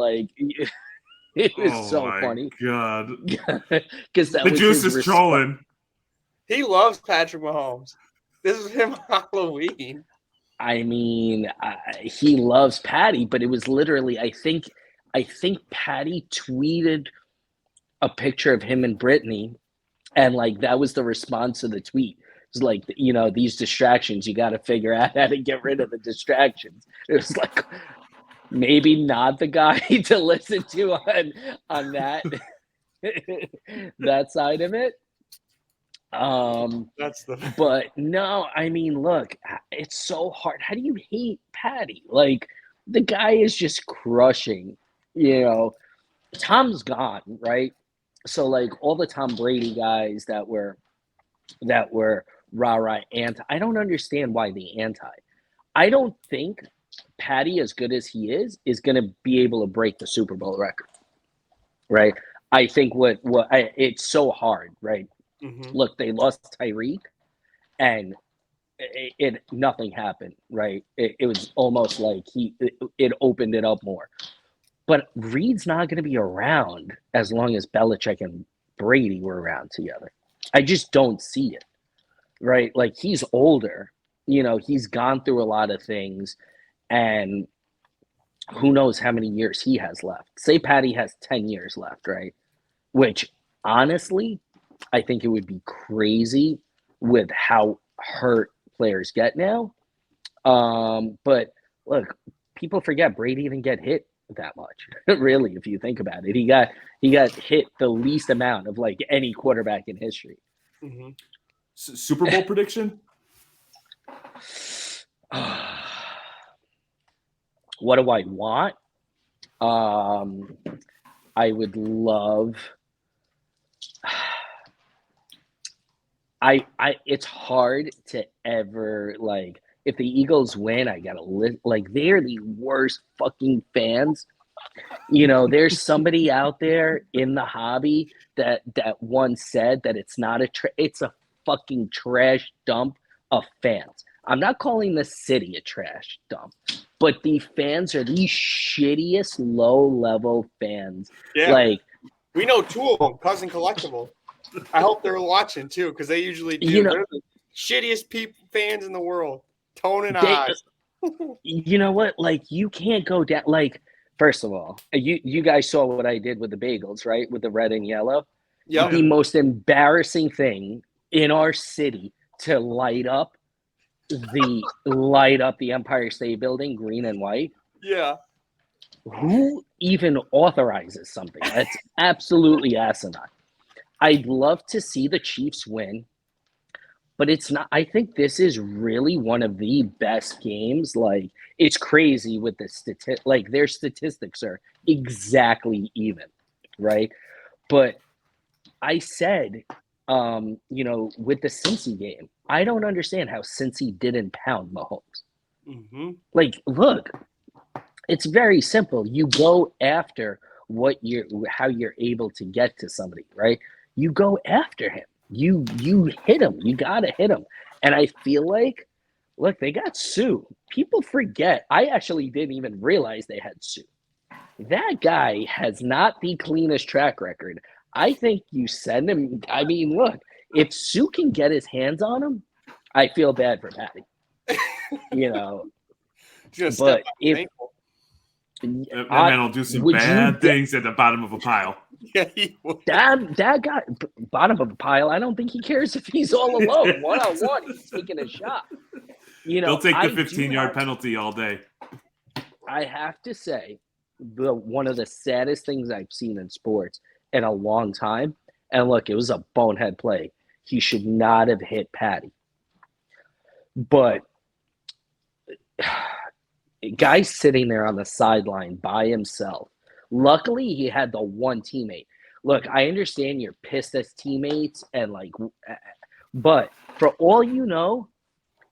Speaker 3: it was so funny.
Speaker 1: God.
Speaker 3: Because
Speaker 1: the juice is trolling.
Speaker 2: He loves Patrick Mahomes. This is him on Halloween.
Speaker 3: I mean, he loves Patty, but it was literally, I think Patty tweeted a picture of him and Brittany, and that was the response to the tweet. It's these distractions, you got to figure out how to get rid of the distractions. It was maybe not the guy to listen to on that that side of it. But no, I mean, look, it's so hard. How do you hate Patty? The guy is just crushing. Tom's gone, right? So all the Tom Brady guys that were rah anti. I don't understand why the anti. I don't think Patty, as good as he is going to be able to break the Super Bowl record, right? I think it's so hard, right? Mm-hmm. Look, they lost Tyreek, and nothing happened, right? It was almost like it opened it up more. But Reed's not going to be around as long as Belichick and Brady were around together. I just don't see it, right? He's older, he's gone through a lot of things, and who knows how many years he has left. Say Patty has 10 years left, right? Which, honestly, I think it would be crazy with how hurt players get now. But look, people forget Brady didn't get hit that much. Really, if you think about it, he got hit the least amount of any quarterback in history.
Speaker 1: Mm-hmm. Super Bowl prediction?
Speaker 3: What do I want? I would love. It's hard to ever if the Eagles win, I gotta they're the worst fucking fans. There's somebody out there in the hobby that once said that it's not it's a fucking trash dump of fans. I'm not calling the city a trash dump, but the fans are the shittiest low level fans.
Speaker 2: Yeah, we know two of them, Cousin Collectible. I hope they're watching too, because they usually do. They're the shittiest fans in the world. Tone and eyes.
Speaker 3: You know what? You can't go down. First of all, you guys saw what I did with the bagels, right? With the red and yellow. Yeah. The most embarrassing thing in our city to light up the Empire State Building green and white.
Speaker 2: Yeah.
Speaker 3: Who even authorizes something? That's absolutely asinine. I'd love to see the Chiefs win, but it's not. I think this is really one of the best games. It's crazy with the their statistics are exactly even, right? But I said, with the Cincy game, I don't understand how Cincy didn't pound Mahomes. Mm-hmm. Look, it's very simple. You go after how you're able to get to somebody, right? you go after him. You hit him. You gotta hit him. And I feel like, look, they got Sue. People forget. I actually didn't even realize they had Sue. That guy has not the cleanest track record. I think you send him. I mean, look, if Sue can get his hands on him, I feel bad for Patty. But if
Speaker 1: that man will do some bad things at the bottom of a pile.
Speaker 2: Yeah, he would.
Speaker 3: That guy, bottom of a pile, I don't think he cares if he's all alone. One-on-one, he's taking a shot.
Speaker 1: He'll take the 15-yard penalty all day.
Speaker 3: I have to say, one of the saddest things I've seen in sports in a long time, and look, it was a bonehead play. He should not have hit Patty. But guy sitting there on the sideline by himself. Luckily, he had the one teammate. Look, I understand you're pissed as teammates but for all you know,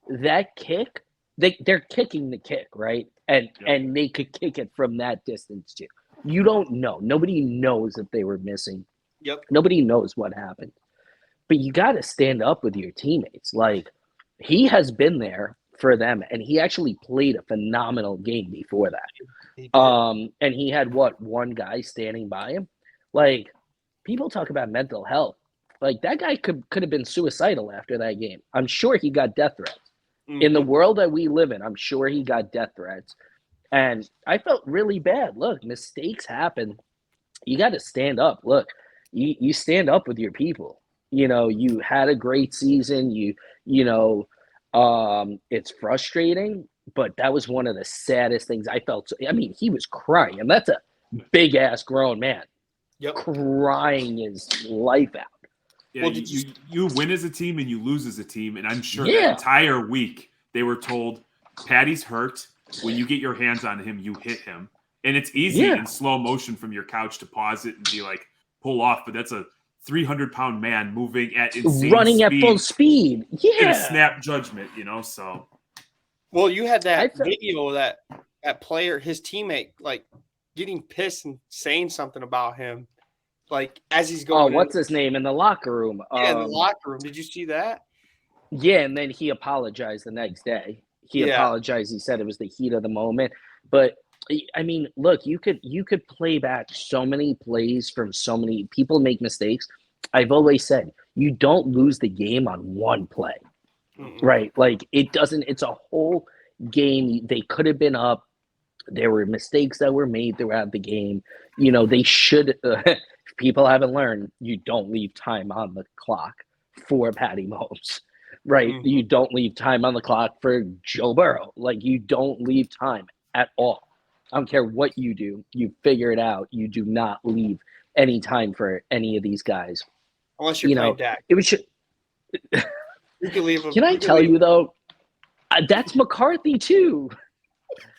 Speaker 3: that kick, they're kicking the kick, right? And they could kick it from that distance too. You don't know. Nobody knows if they were missing.
Speaker 2: Yep.
Speaker 3: Nobody knows what happened. But you got to stand up with your teammates. Like, he has been there for them, and he actually played a phenomenal game before that. And he had one guy standing by him. Like, people talk about mental health. Like, that guy could have been suicidal after that game. I'm sure he got death threats. Mm-hmm. In the world that we live in, I'm sure he got death threats. And I felt really bad. Look, mistakes happen. You got to stand up. Look, you stand up with your people. You had a great season. It's frustrating, but that was one of the saddest things I felt. I mean, he was crying, and that's a big ass grown man.
Speaker 2: Yep.
Speaker 3: Crying his life out.
Speaker 1: Yeah, well, you win as a team and you lose as a team, and I'm sure the entire week they were told, Patty's hurt. When you get your hands on him, you hit him. And it's easy in slow motion from your couch to pause it and be like, pull off, but that's a 300-pound man moving at insane
Speaker 3: running
Speaker 1: speed,
Speaker 3: at full speed. Yeah.
Speaker 1: In a snap judgment, so.
Speaker 2: Well, you had that video that player, his teammate, like, getting pissed and saying something about him, like, as he's going.
Speaker 3: Oh, what's his name? In the locker room.
Speaker 2: Yeah, in the locker room. Did you see that?
Speaker 3: Yeah, and then he apologized the next day. He apologized. He said it was the heat of the moment. But, I mean, look, you could play back so many plays from so many – people make mistakes. I've always said, you don't lose the game on one play, right? Like, it doesn't – it's a whole game. They could have been up. There were mistakes that were made throughout the game. They should if people haven't learned, you don't leave time on the clock for Patty Mahomes. Right. Mm-hmm. You don't leave time on the clock for Joe Burrow. Like, you don't leave time at all. I don't care what you do. You figure it out. You do not leave any time for any of these guys.
Speaker 2: Unless you're playing Dak.
Speaker 3: You can leave him. Can I tell you, though, that's McCarthy, too.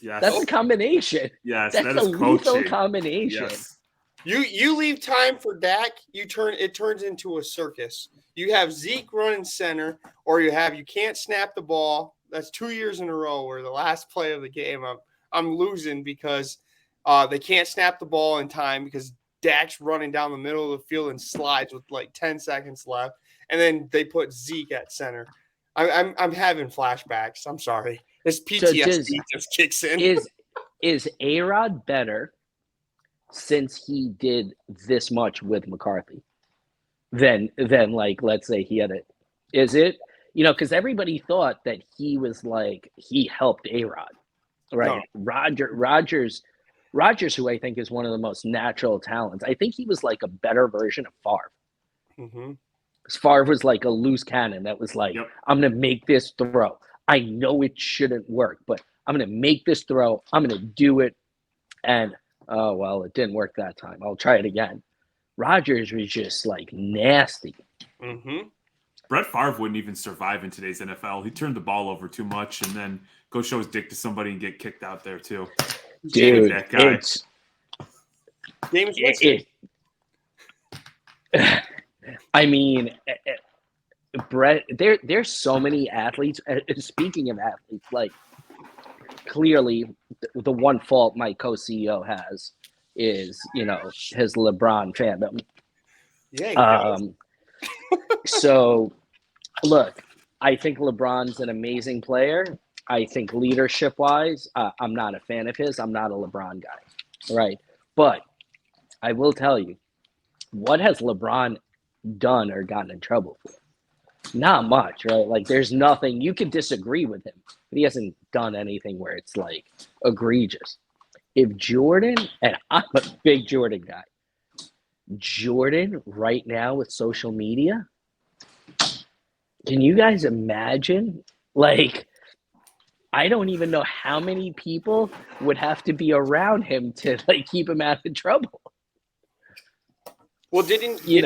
Speaker 1: Yes.
Speaker 3: That's a combination.
Speaker 1: Yes,
Speaker 3: that's
Speaker 1: that is
Speaker 3: a lethal combination.
Speaker 2: Yes. You leave time for Dak, it turns into a circus. You have Zeke running center, or you can't snap the ball. That's 2 years in a row where the last play of the game I'm losing because they can't snap the ball in time because Dak's running down the middle of the field and slides with like 10 seconds left, and then they put Zeke at center. I'm having flashbacks. I'm sorry. This PTSD just kicks in.
Speaker 3: Is A-Rod better since he did this much with McCarthy than like, let's say he had it? Is it, because everybody thought that he was like, he helped A-Rod, right? No. Rodgers, who I think is one of the most natural talents. I think he was like a better version of Favre.
Speaker 2: Mm-hmm.
Speaker 3: Favre was like a loose cannon that was like, I'm going to make this throw. I know it shouldn't work, but I'm going to make this throw. I'm going to do it. And, oh, well, it didn't work that time. I'll try it again. Rodgers was just like nasty.
Speaker 2: Mm-hmm.
Speaker 1: Brett Favre wouldn't even survive in today's NFL. He turned the ball over too much and then go show his dick to somebody and get kicked out there too.
Speaker 3: Dude,
Speaker 1: that guy.
Speaker 3: I mean, Brett, there's so many athletes. Speaking of athletes, like, clearly the one fault my co-CEO has is, his LeBron fandom.
Speaker 2: Yeah.
Speaker 3: So, look, I think LeBron's an amazing player. I think leadership-wise, I'm not a fan of his. I'm not a LeBron guy, right? But I will tell you, what has LeBron done or gotten in trouble for? Not much, right? Like, there's nothing. You can disagree with him, but he hasn't done anything where it's like egregious. If Jordan, and I'm a big Jordan guy, Jordan right now with social media, can you guys imagine? Like, I don't even know how many people would have to be around him to like keep him out of trouble.
Speaker 2: Well, didn't he?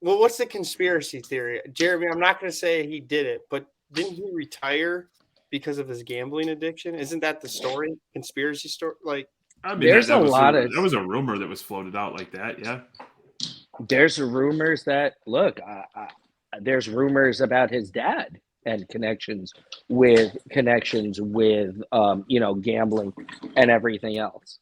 Speaker 2: Well, what's the conspiracy theory, Jeremy? I'm not going to say he did it, but didn't he retire because of his gambling addiction? Isn't that the story? Conspiracy story? Like,
Speaker 1: I mean,
Speaker 3: there's
Speaker 1: that was
Speaker 3: of
Speaker 1: that was a rumor that was floated out like that. Yeah.
Speaker 3: There's rumors that there's rumors about his dad and connections with gambling and everything else.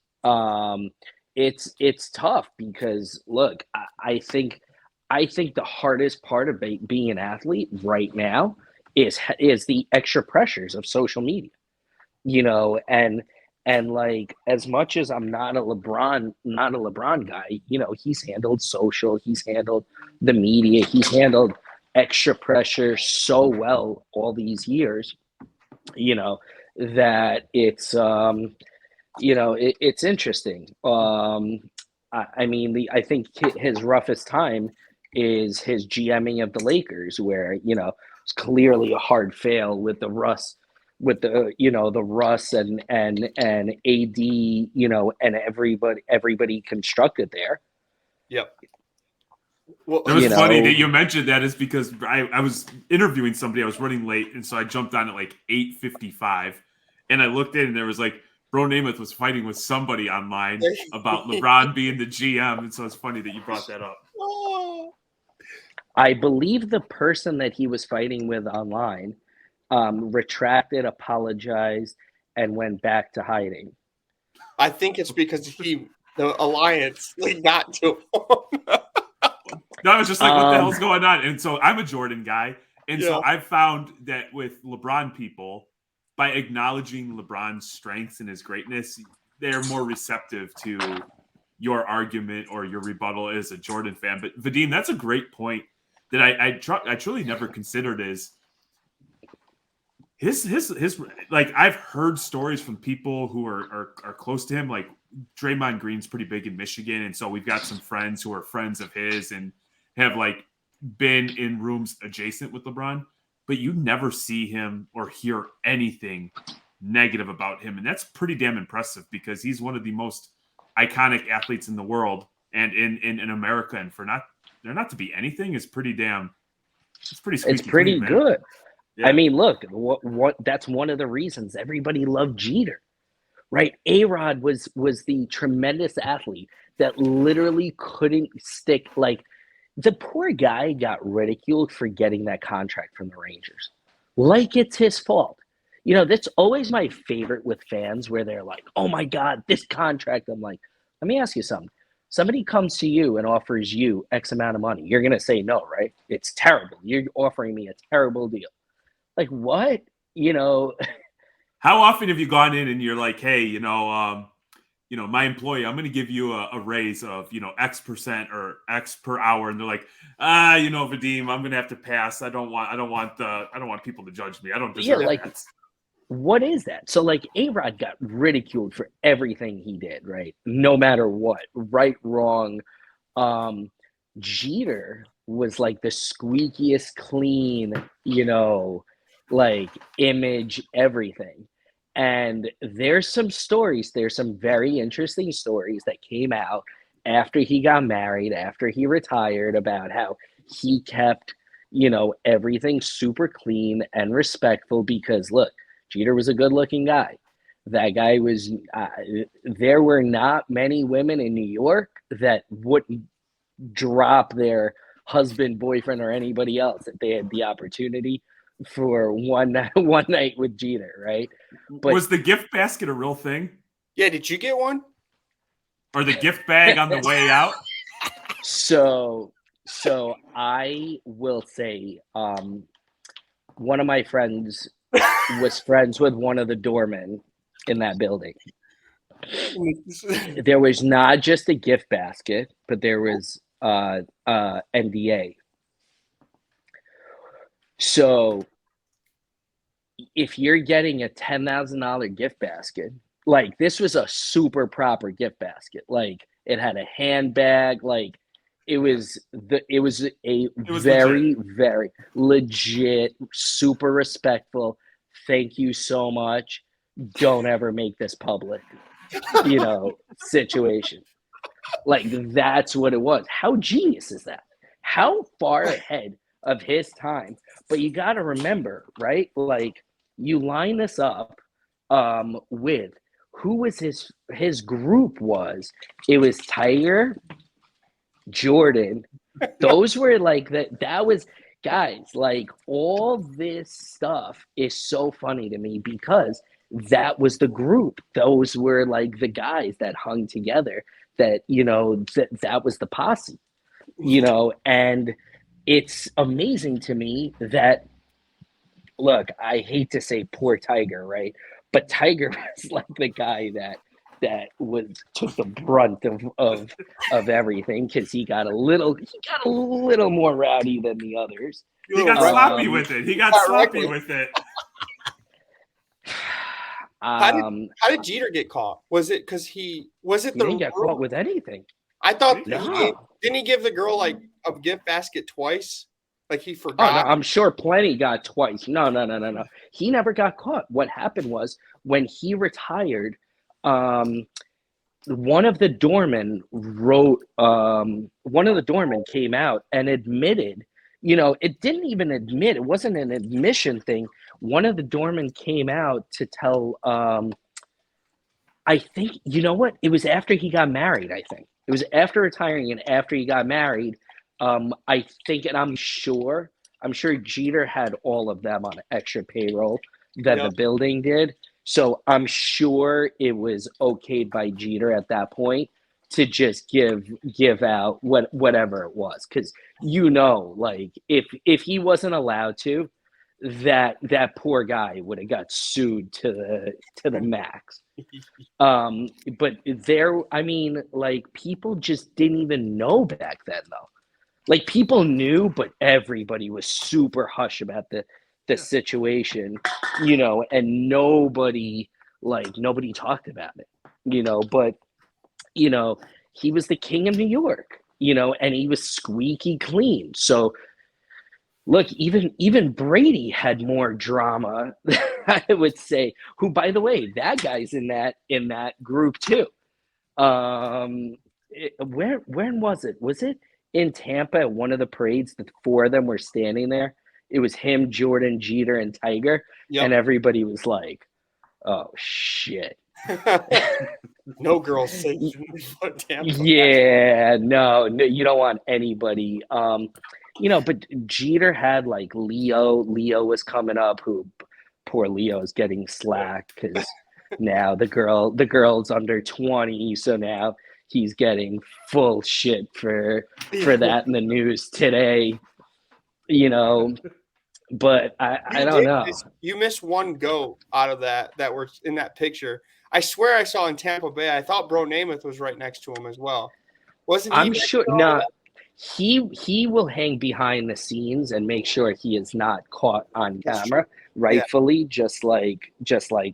Speaker 3: It's tough because look, I think the hardest part of being an athlete right now is the extra pressures of social media, and like, as much as I'm not a LeBron guy, he's handled social, he's handled the media, he's handled extra pressure so well all these years, that it's it's interesting. I mean, I think his roughest time is his GMing of the Lakers, where it's clearly a hard fail with the Russ and AD, and everybody constructed there.
Speaker 2: Yep. Well,
Speaker 1: it was funny that you mentioned that, is because I was interviewing somebody. I was running late, and so I jumped on at like 8:55, and I looked in, and there was like Bronamath was fighting with somebody online about LeBron being the GM, and so it's funny that you brought that up.
Speaker 3: I believe the person that he was fighting with online retracted, apologized, and went back to hiding.
Speaker 2: I think it's because the alliance got to him.
Speaker 1: No, I was just like, what the hell's going on? And so I'm a Jordan guy. And so I've found that with LeBron people, by acknowledging LeBron's strengths and his greatness, they're more receptive to your argument or your rebuttal as a Jordan fan. But Vadim, that's a great point that I truly never considered, is his like, I've heard stories from people who are close to him. Like, Draymond Green's pretty big in Michigan, and so we've got some friends who are friends of his and have like been in rooms adjacent with LeBron, but you never see him or hear anything negative about him, and that's pretty damn impressive, because he's one of the most iconic athletes in the world and in America, and for there not to be anything is pretty damn. It's pretty clean,
Speaker 3: good.
Speaker 1: Yeah.
Speaker 3: I mean, look, what that's one of the reasons everybody loved Jeter, right? A-Rod was the tremendous athlete that literally couldn't stick. Like, the poor guy got ridiculed for getting that contract from the Rangers, like it's his fault. That's always my favorite with fans, where they're like, "Oh my God, this contract." I'm like, let me ask you something. Somebody comes to you and offers you X amount of money. You're gonna say no, right? It's terrible. You're offering me a terrible deal. Like, what?
Speaker 1: How often have you gone in and you're like, hey, my employee, I'm going to give you a raise of, X% or X per hour. And they're like, Vadim, I'm going to have to pass. I don't want people to judge me. I don't deserve that.
Speaker 3: What is that? So like, A-Rod got ridiculed for everything he did, right? No matter what, right, wrong. Jeter was like the squeakiest clean, like image, everything. And there's some very interesting stories that came out after he got married, after he retired, about how he kept, everything super clean and respectful, because look, Jeter was a good looking guy. That guy was, there were not many women in New York that wouldn't drop their husband, boyfriend, or anybody else if they had the opportunity for one night with Jeter, right? But
Speaker 1: was the gift basket a real thing?
Speaker 2: Yeah, did you get one?
Speaker 1: Or the gift bag on the way out?
Speaker 3: So I will say, one of my friends was friends with one of the doormen in that building. There was not just a gift basket, but there was NDA. So if you're getting a $10,000 gift basket, like this was a super proper gift basket. Like it had a handbag, like it was very, very legit, super respectful. Thank you so much. Don't ever make this public, situation. Like that's what it was. How genius is that? How far ahead of his time? But you got to remember, right? Like you line this up with who was his group was. It was Tiger, Jordan. Those were like that was guys, like all this stuff is so funny to me because that was the group. Those were like the guys that hung together, that that was the posse, and it's amazing to me that, look, I hate to say poor Tiger, right? But Tiger was like the guy that took the brunt of everything, because he got a little more rowdy than the others.
Speaker 1: He got sloppy with it.
Speaker 2: How did Jeter get caught? Was it because he
Speaker 3: didn't get caught with anything?
Speaker 2: I thought
Speaker 3: No.
Speaker 2: didn't he give the girl like a gift basket twice? Like he
Speaker 3: Oh,
Speaker 2: forgot.
Speaker 3: no, I'm sure plenty got twice. No. He never got caught. What happened was when he retired, one of the doormen came out and admitted, it didn't even admit, it wasn't an admission thing. One of the doormen came out to tell, I think, it was after he got married, I think. It was after retiring and after he got married. I think, and I'm sure Jeter had all of them on extra payroll that the building did. So I'm sure it was okayed by Jeter at that point to just give out whatever it was, because like if he wasn't allowed to, that poor guy would have got sued to the max. But like people just didn't even know back then, though. Like people knew, but everybody was super hush about the situation, and nobody talked about it, but he was the king of New York, and he was squeaky clean. So look, even Brady had more drama, I would say, who, by the way, that guy's in that group too. When was it? Was it in Tampa at one of the parades? The four of them were standing there. It was him, Jordan, Jeter, and Tiger. Yep. And everybody was like, oh, shit.
Speaker 2: No girls safe in Tampa.
Speaker 3: Yeah, no, you don't want anybody. But Jeter had like Leo. Leo was coming up, who poor Leo is getting slack because now the girl's under 20, so now he's getting full shit for that in the news today, but I don't know.
Speaker 2: You missed one goat out of that were in that picture. I swear I saw in Tampa Bay. I thought Bronamath was right next to him as well. Wasn't he?
Speaker 3: I'm sure. No, he will hang behind the scenes and make sure he is not caught on camera, rightfully. Just like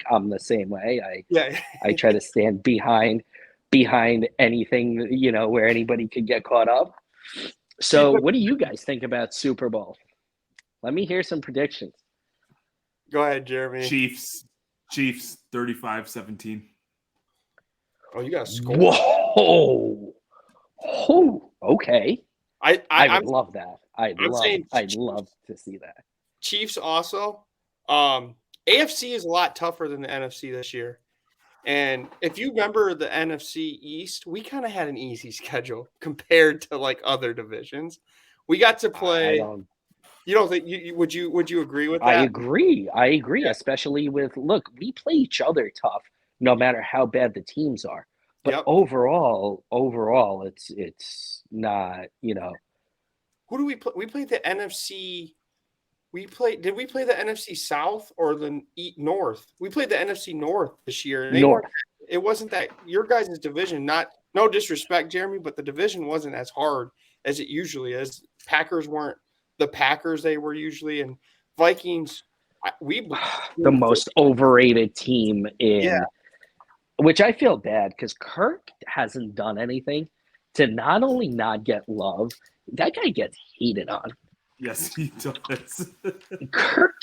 Speaker 3: I'm the same way. I try to stand behind anything, where anybody could get caught up. So what do you guys think about Super Bowl? Let me hear some predictions.
Speaker 2: Go ahead, Jeremy.
Speaker 1: Chiefs 35-17.
Speaker 2: Oh, you got to score.
Speaker 3: Whoa. Oh, okay. I would love that. I'd love to see that.
Speaker 2: Chiefs also. AFC is a lot tougher than the NFC this year. And if you remember the NFC East, we kind of had an easy schedule compared to like other divisions. We got to play. You don't think would you agree with that?
Speaker 3: I agree, yeah. Especially with, look, we play each other tough no matter how bad the teams are. But
Speaker 2: Yep.
Speaker 3: overall, it's not,
Speaker 2: Who do we play? We played the NFC. Did we play the NFC South or the North? We played the NFC North this year. And
Speaker 3: North.
Speaker 2: It wasn't that your guys' division, no disrespect, Jeremy, but the division wasn't as hard as it usually is. Packers weren't the Packers they were usually, and Vikings,
Speaker 3: the most overrated team
Speaker 2: Yeah.
Speaker 3: which I feel bad because Kirk hasn't done anything to not only not get love, that guy gets hated on.
Speaker 1: Yes, he does.
Speaker 3: Kirk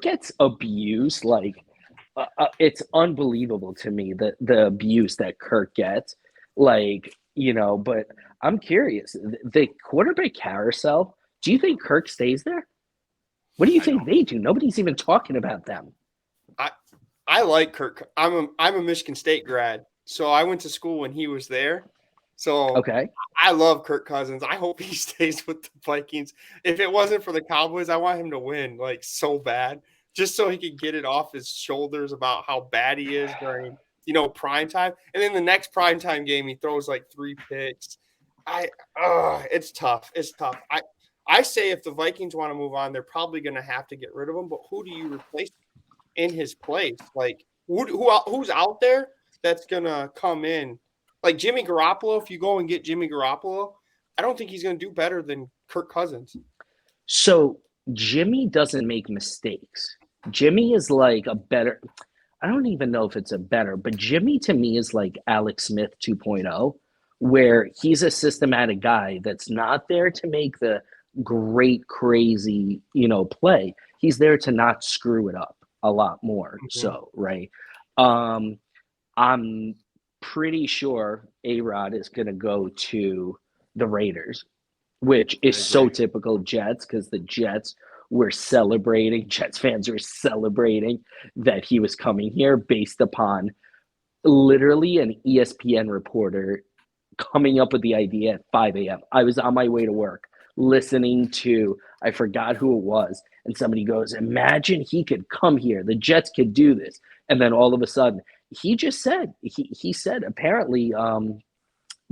Speaker 3: gets abused like it's unbelievable to me the abuse that Kirk gets, but I'm curious, the quarterback carousel, do you think Kirk stays there? What do you think they do? Nobody's even talking about them.
Speaker 2: I like Kirk. I'm a Michigan State grad, so I went to school when he was there. So
Speaker 3: Okay.
Speaker 2: I love Kirk Cousins. I hope he stays with the Vikings. If it wasn't for the Cowboys, I want him to win like so bad, just so he could get it off his shoulders about how bad he is during prime time. And then the next prime time game, he throws like 3 picks. It's tough. It's tough. I say if the Vikings want to move on, they're probably going to have to get rid of him. But who do you replace in his place? Like who's out there that's going to come in? Like Jimmy Garoppolo, if you go and get Jimmy Garoppolo, I don't think he's going to do better than Kirk Cousins.
Speaker 3: So Jimmy doesn't make mistakes. Jimmy is like I don't even know if it's a better, but Jimmy to me is like Alex Smith 2.0, where he's a systematic guy that's not there to make the great, crazy, play. He's there to not screw it up a lot more.
Speaker 2: Mhm.
Speaker 3: So, right. I'm pretty sure A-Rod is going to go to the Raiders, which is so typical Jets, because the Jets fans were celebrating that he was coming here based upon literally an ESPN reporter coming up with the idea at 5 a.m. I was on my way to work listening to, I forgot who it was, and somebody goes, imagine he could come here. The Jets could do this. And then all of a sudden, he just said, he said apparently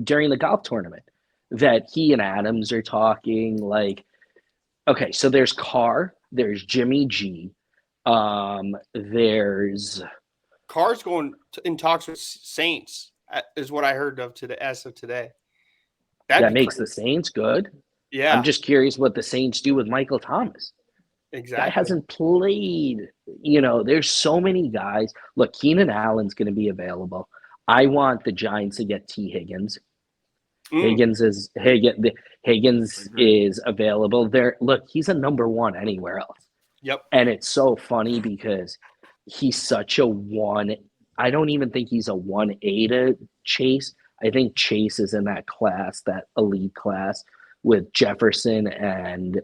Speaker 3: during the golf tournament that he and Adams are talking okay, so there's Carr, there's Jimmy G, there's
Speaker 2: Carr's going in talks with Saints, is what I heard of as of today.
Speaker 3: that makes the Saints good.
Speaker 2: Yeah.
Speaker 3: I'm just curious what the Saints do with Michael Thomas.
Speaker 2: Exactly.
Speaker 3: Guy hasn't played. There's so many guys. Look, Keenan Allen's going to be available. I want the Giants to get T. Higgins. Higgins is available there. Look, he's a number one anywhere else.
Speaker 2: Yep.
Speaker 3: And it's so funny because he's such a one. I don't even think he's a 1A to Chase. I think Chase is in that class, that elite class with Jefferson and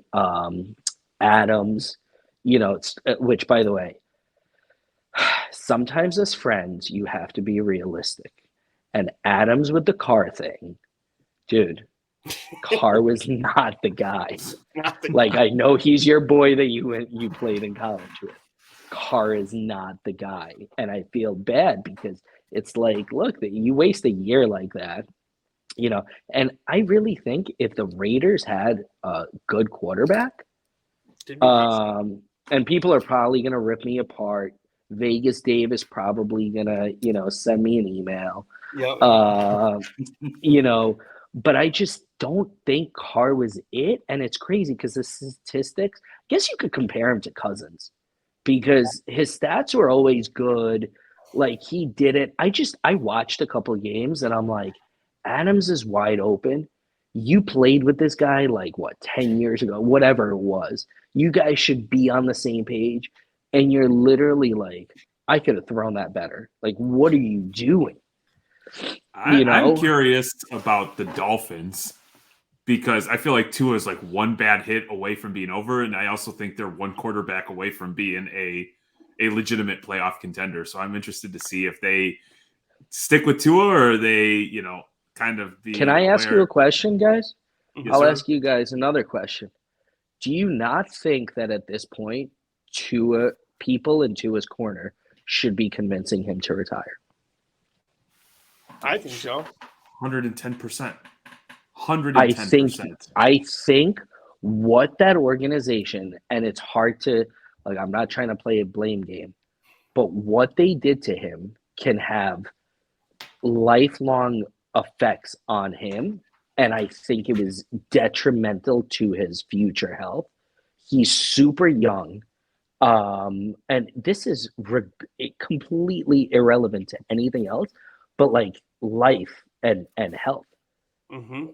Speaker 3: Adams. Which, by the way, sometimes as friends you have to be realistic. And Adams with the Carr thing. Dude, Carr was not the guy. I know he's your boy that you played in college with. Carr is not the guy. And I feel bad because it's like, look, you waste a year like that, and I really think if the Raiders had a good quarterback, and people are probably going to rip me apart. Vegas Dave is probably going to, send me an email.
Speaker 2: Yep.
Speaker 3: But I just don't think Carr was it. And it's crazy because the statistics, I guess you could compare him to Cousins because his stats were always good. Like he did it. I watched a couple of games and I'm like, Adams is wide open. You played with this guy 10 years ago, whatever it was. You guys should be on the same page. And you're literally I could have thrown that better. What are you doing?
Speaker 1: I'm curious about the Dolphins because I feel like Tua is one bad hit away from being over. And I also think they're one quarterback away from being a legitimate playoff contender. So I'm interested to see if they stick with Tua or they, kind of be.
Speaker 3: Can I ask you a question, guys?
Speaker 1: Yes,
Speaker 3: I'll
Speaker 1: sir.
Speaker 3: ask you guys another question. Do you not think that at this point, people in Tua's corner should be convincing him to retire?
Speaker 2: I think so.
Speaker 1: 110%.
Speaker 3: I think
Speaker 1: 110%.
Speaker 3: what that organization, and it's hard to, like, I'm not trying to play a blame game, but what they did to him can have lifelong effects on him. And I think it was detrimental to his future health. He's super young. And this is completely irrelevant to anything else, but like life and health.
Speaker 2: Mm-hmm.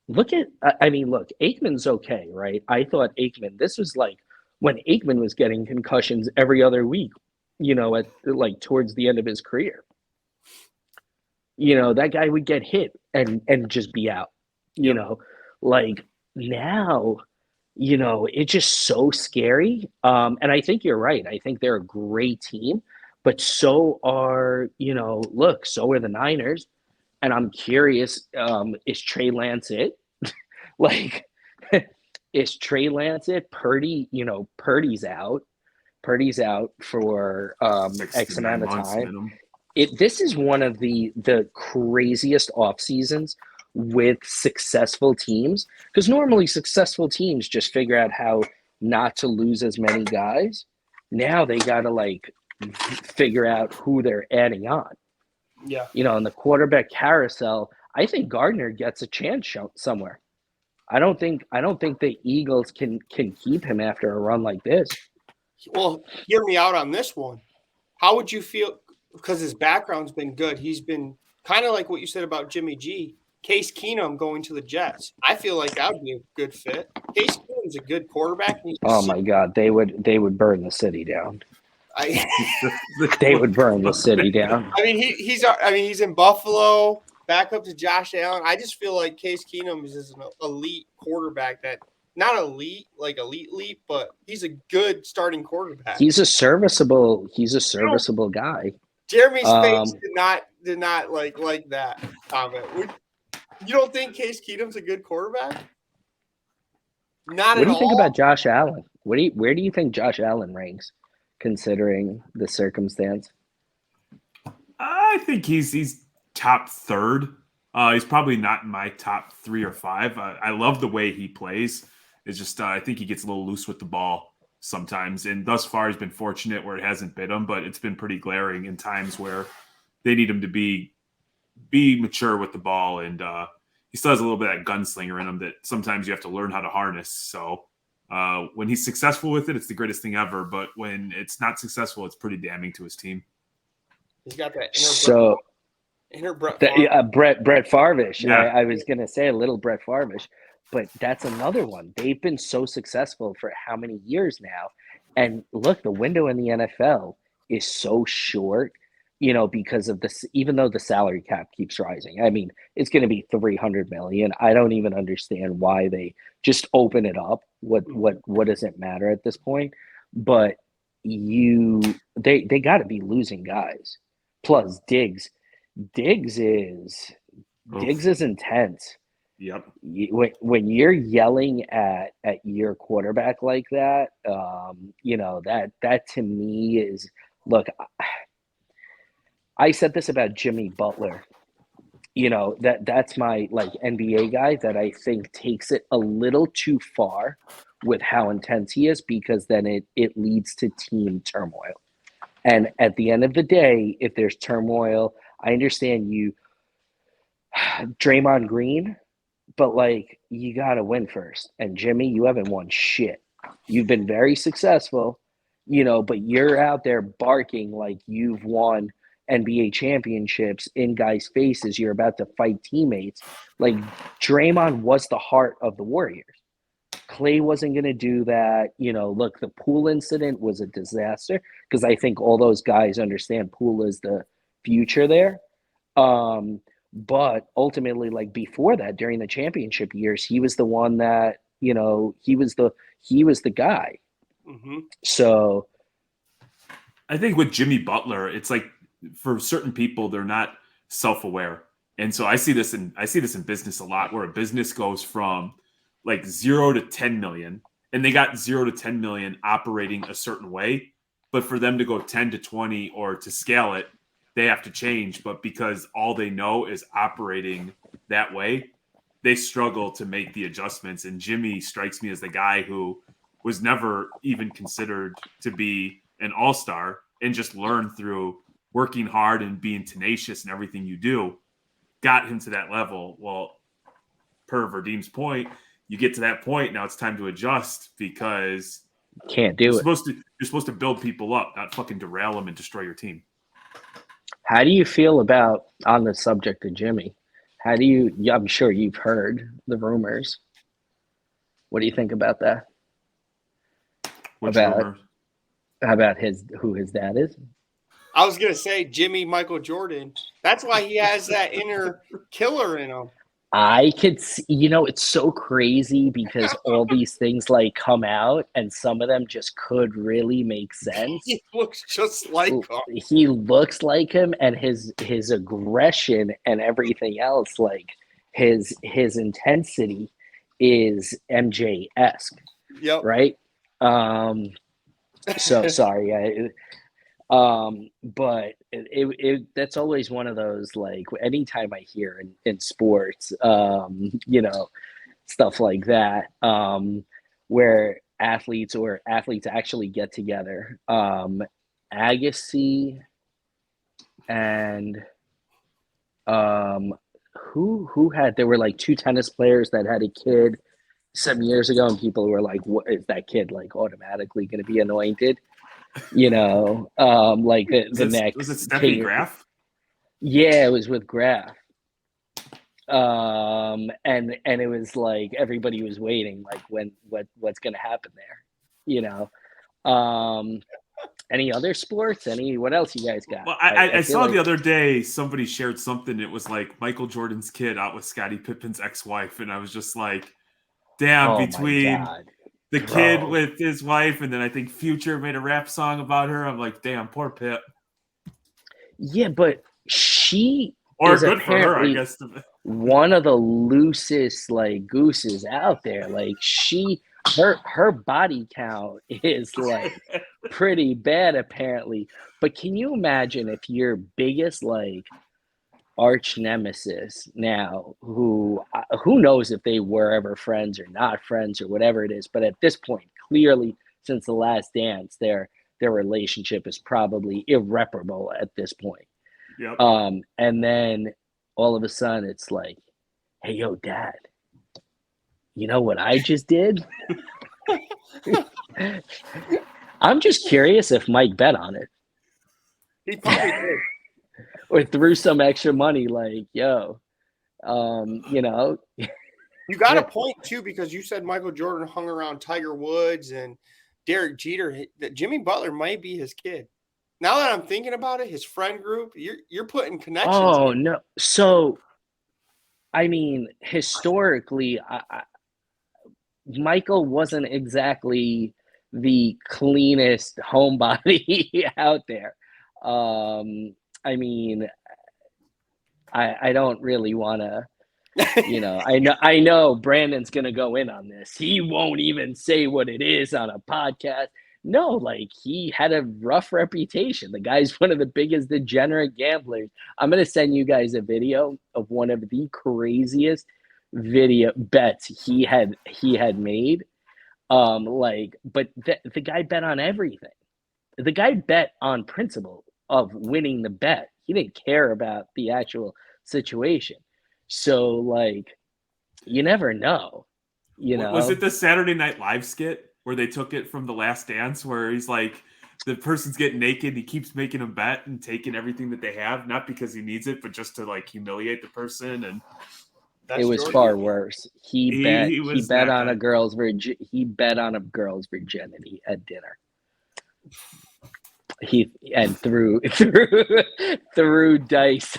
Speaker 3: Look, Aikman's okay, right? I thought Aikman, this was like when Aikman was getting concussions every other week, at like towards the end of his career. That guy would get hit and just be out, like now, it's just so scary. And I think you're right. I think they're a great team, but so are, so are the Niners. And I'm curious, is Trey Lance it? Like, is Trey Lance it? Purdy's out. Purdy's out for X amount of time.
Speaker 1: Minimum.
Speaker 3: This is one of the craziest off seasons with successful teams, because normally successful teams just figure out how not to lose as many guys. Now they got to like figure out who they're adding on.
Speaker 2: Yeah.
Speaker 3: In the quarterback carousel, I think Gardner gets a chance somewhere. I don't think the Eagles can keep him after a run like this.
Speaker 2: Well, hear me out on this one. How would you feel? Because his background's been good. He's been kind of like what you said about Jimmy G. Case Keenum going to the Jets. I feel like that would be a good fit. Case Keenum's a good quarterback.
Speaker 3: Oh my God, they would burn the city down. They would burn the city down.
Speaker 2: I mean, he's in Buffalo, back up to Josh Allen. I just feel like Case Keenum is an elite quarterback that not elite, like elite, but he's a good starting quarterback.
Speaker 3: He's a serviceable guy.
Speaker 2: Jeremy's face did not like that comment. You don't think Case Keenum's a good quarterback? Not at all.
Speaker 3: What do you think about Josh Allen? Where do you think Josh Allen ranks, considering the circumstance?
Speaker 1: I think he's top third. He's probably not in my top 3 or 5. I love the way he plays. It's just I think he gets a little loose with the ball sometimes, and thus far he's been fortunate where it hasn't bit him, but it's been pretty glaring in times where they need him to be mature with the ball, and he still has a little bit of that gunslinger in him that sometimes you have to learn how to harness. So when he's successful with it, it's the greatest thing ever, but when it's not successful, it's pretty damning to his team.
Speaker 2: He's got that inner
Speaker 3: Brett Favre-ish.
Speaker 1: Yeah.
Speaker 3: I was gonna say a little Brett Favre-ish. But that's another one. They've been so successful for how many years now? And look, the window in the NFL is so short, because of this, even though the salary cap keeps rising. I mean, it's going to be $300 million. I don't even understand why they just open it up. What does it matter at this point? But they got to be losing guys. Plus Diggs is intense.
Speaker 1: Yep.
Speaker 3: When you're yelling at your quarterback like that, that to me is, look, I said this about Jimmy Butler. That's my like NBA guy that I think takes it a little too far with how intense he is, because then it leads to team turmoil. And at the end of the day, if there's turmoil, I understand you, Draymond Green, but like you got to win first. And Jimmy, you haven't won shit. You've been very successful, but you're out there barking like you've won NBA championships in guys' faces. You're about to fight teammates. Like Draymond was the heart of the Warriors. Clay wasn't going to do that. Look, the Poole incident was a disaster, because I think all those guys understand Poole is the future there. But ultimately, like before that, during the championship years, he was the one that, he was the guy.
Speaker 2: Mm-hmm.
Speaker 3: So
Speaker 1: I think with Jimmy Butler, it's like for certain people, they're not self-aware. And so I see this in business a lot, where a business goes from like 0 to 10 million, and they got 0 to 10 million operating a certain way. But for them to go 10 to 20 or to scale it, they have to change, but because all they know is operating that way, they struggle to make the adjustments. And Jimmy strikes me as the guy who was never even considered to be an all-star and just learned through working hard and being tenacious in everything you do, got him to that level. Well, per Vadim's point, you get to that point, now it's time to adjust because
Speaker 3: Can't do
Speaker 1: you're
Speaker 3: it.
Speaker 1: supposed to build people up, not fucking derail them and destroy your team.
Speaker 3: How do you feel about, on the subject of Jimmy, I'm sure you've heard the rumors. What do you think about that?
Speaker 1: Which
Speaker 3: About-
Speaker 1: rumor?
Speaker 3: About who his dad is?
Speaker 2: I was gonna say Jimmy Michael Jordan. That's why he has that inner killer in him.
Speaker 3: I could see, it's so crazy because all these things like come out and some of them just could really make sense.
Speaker 2: He looks just like him.
Speaker 3: He looks like him, and his aggression and everything else, like his intensity is MJ-esque,
Speaker 2: Yep.
Speaker 3: right? So sorry, but that's always one of those, like, anytime I hear in sports, stuff like that, where athletes actually get together. Agassi and there were like two tennis players that had a kid some years ago, and people were like, what is that kid like automatically going to be anointed? Like the next.
Speaker 1: Was it Steffi Graf?
Speaker 3: Yeah, it was with Graf. And it was like everybody was waiting, like what's going to happen there, Any other sports? What else you guys got?
Speaker 1: Well, I saw
Speaker 3: like
Speaker 1: the other day somebody shared something. It was like Michael Jordan's kid out with Scottie Pippen's ex-wife, and I was just like, damn,
Speaker 3: oh
Speaker 1: between
Speaker 3: my God,
Speaker 1: the kid with his wife, and then I think Future made a rap song about her. I'm like, damn, poor Pip.
Speaker 3: Yeah, but she
Speaker 1: or
Speaker 3: is
Speaker 1: good for her, I
Speaker 3: apparently
Speaker 1: guess.
Speaker 3: one of the loosest like gooses out there. Like her body count is like pretty bad apparently. But can you imagine if your biggest like arch nemesis now, who knows if they were ever friends or not friends or whatever it is, but at this point, clearly since The Last Dance, their relationship is probably irreparable at this point.
Speaker 1: Yep.
Speaker 3: And then all of a sudden it's like, hey, yo, Dad, you know what I just did? I'm just curious if Mike bet on it.
Speaker 2: He probably did.
Speaker 3: Or threw some extra money, like, yo,
Speaker 2: You got a point too, because you said Michael Jordan hung around Tiger Woods and Derek Jeter. That Jimmy Butler might be his kid. Now that I'm thinking about it, his friend group, you're putting connections.
Speaker 3: Oh
Speaker 2: in.
Speaker 3: no! So, I mean, historically, Michael wasn't exactly the cleanest homebody out there. I mean, I don't really want to, I know Brandon's going to go in on this. He won't even say what it is on a podcast. No, like, he had a rough reputation. The guy's one of the biggest degenerate gamblers. I'm going to send you guys a video of one of the craziest video bets he had made. But the guy bet on everything. The guy bet on principle of winning the bet. He didn't care about the actual situation. So, like, you never know.
Speaker 1: Was it the Saturday Night Live skit where they took it from The Last Dance, where he's like, the person's getting naked, he keeps making them bet and taking everything that they have, not because he needs it, but just to like humiliate the person. And
Speaker 3: it was far worse. He bet on a girl's virginity at dinner. He threw dice.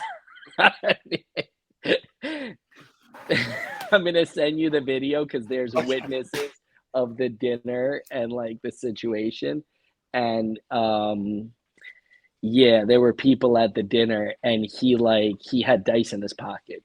Speaker 3: I'm gonna send you the video because there's witnesses of the dinner and like the situation, and there were people at the dinner, and he had dice in his pocket.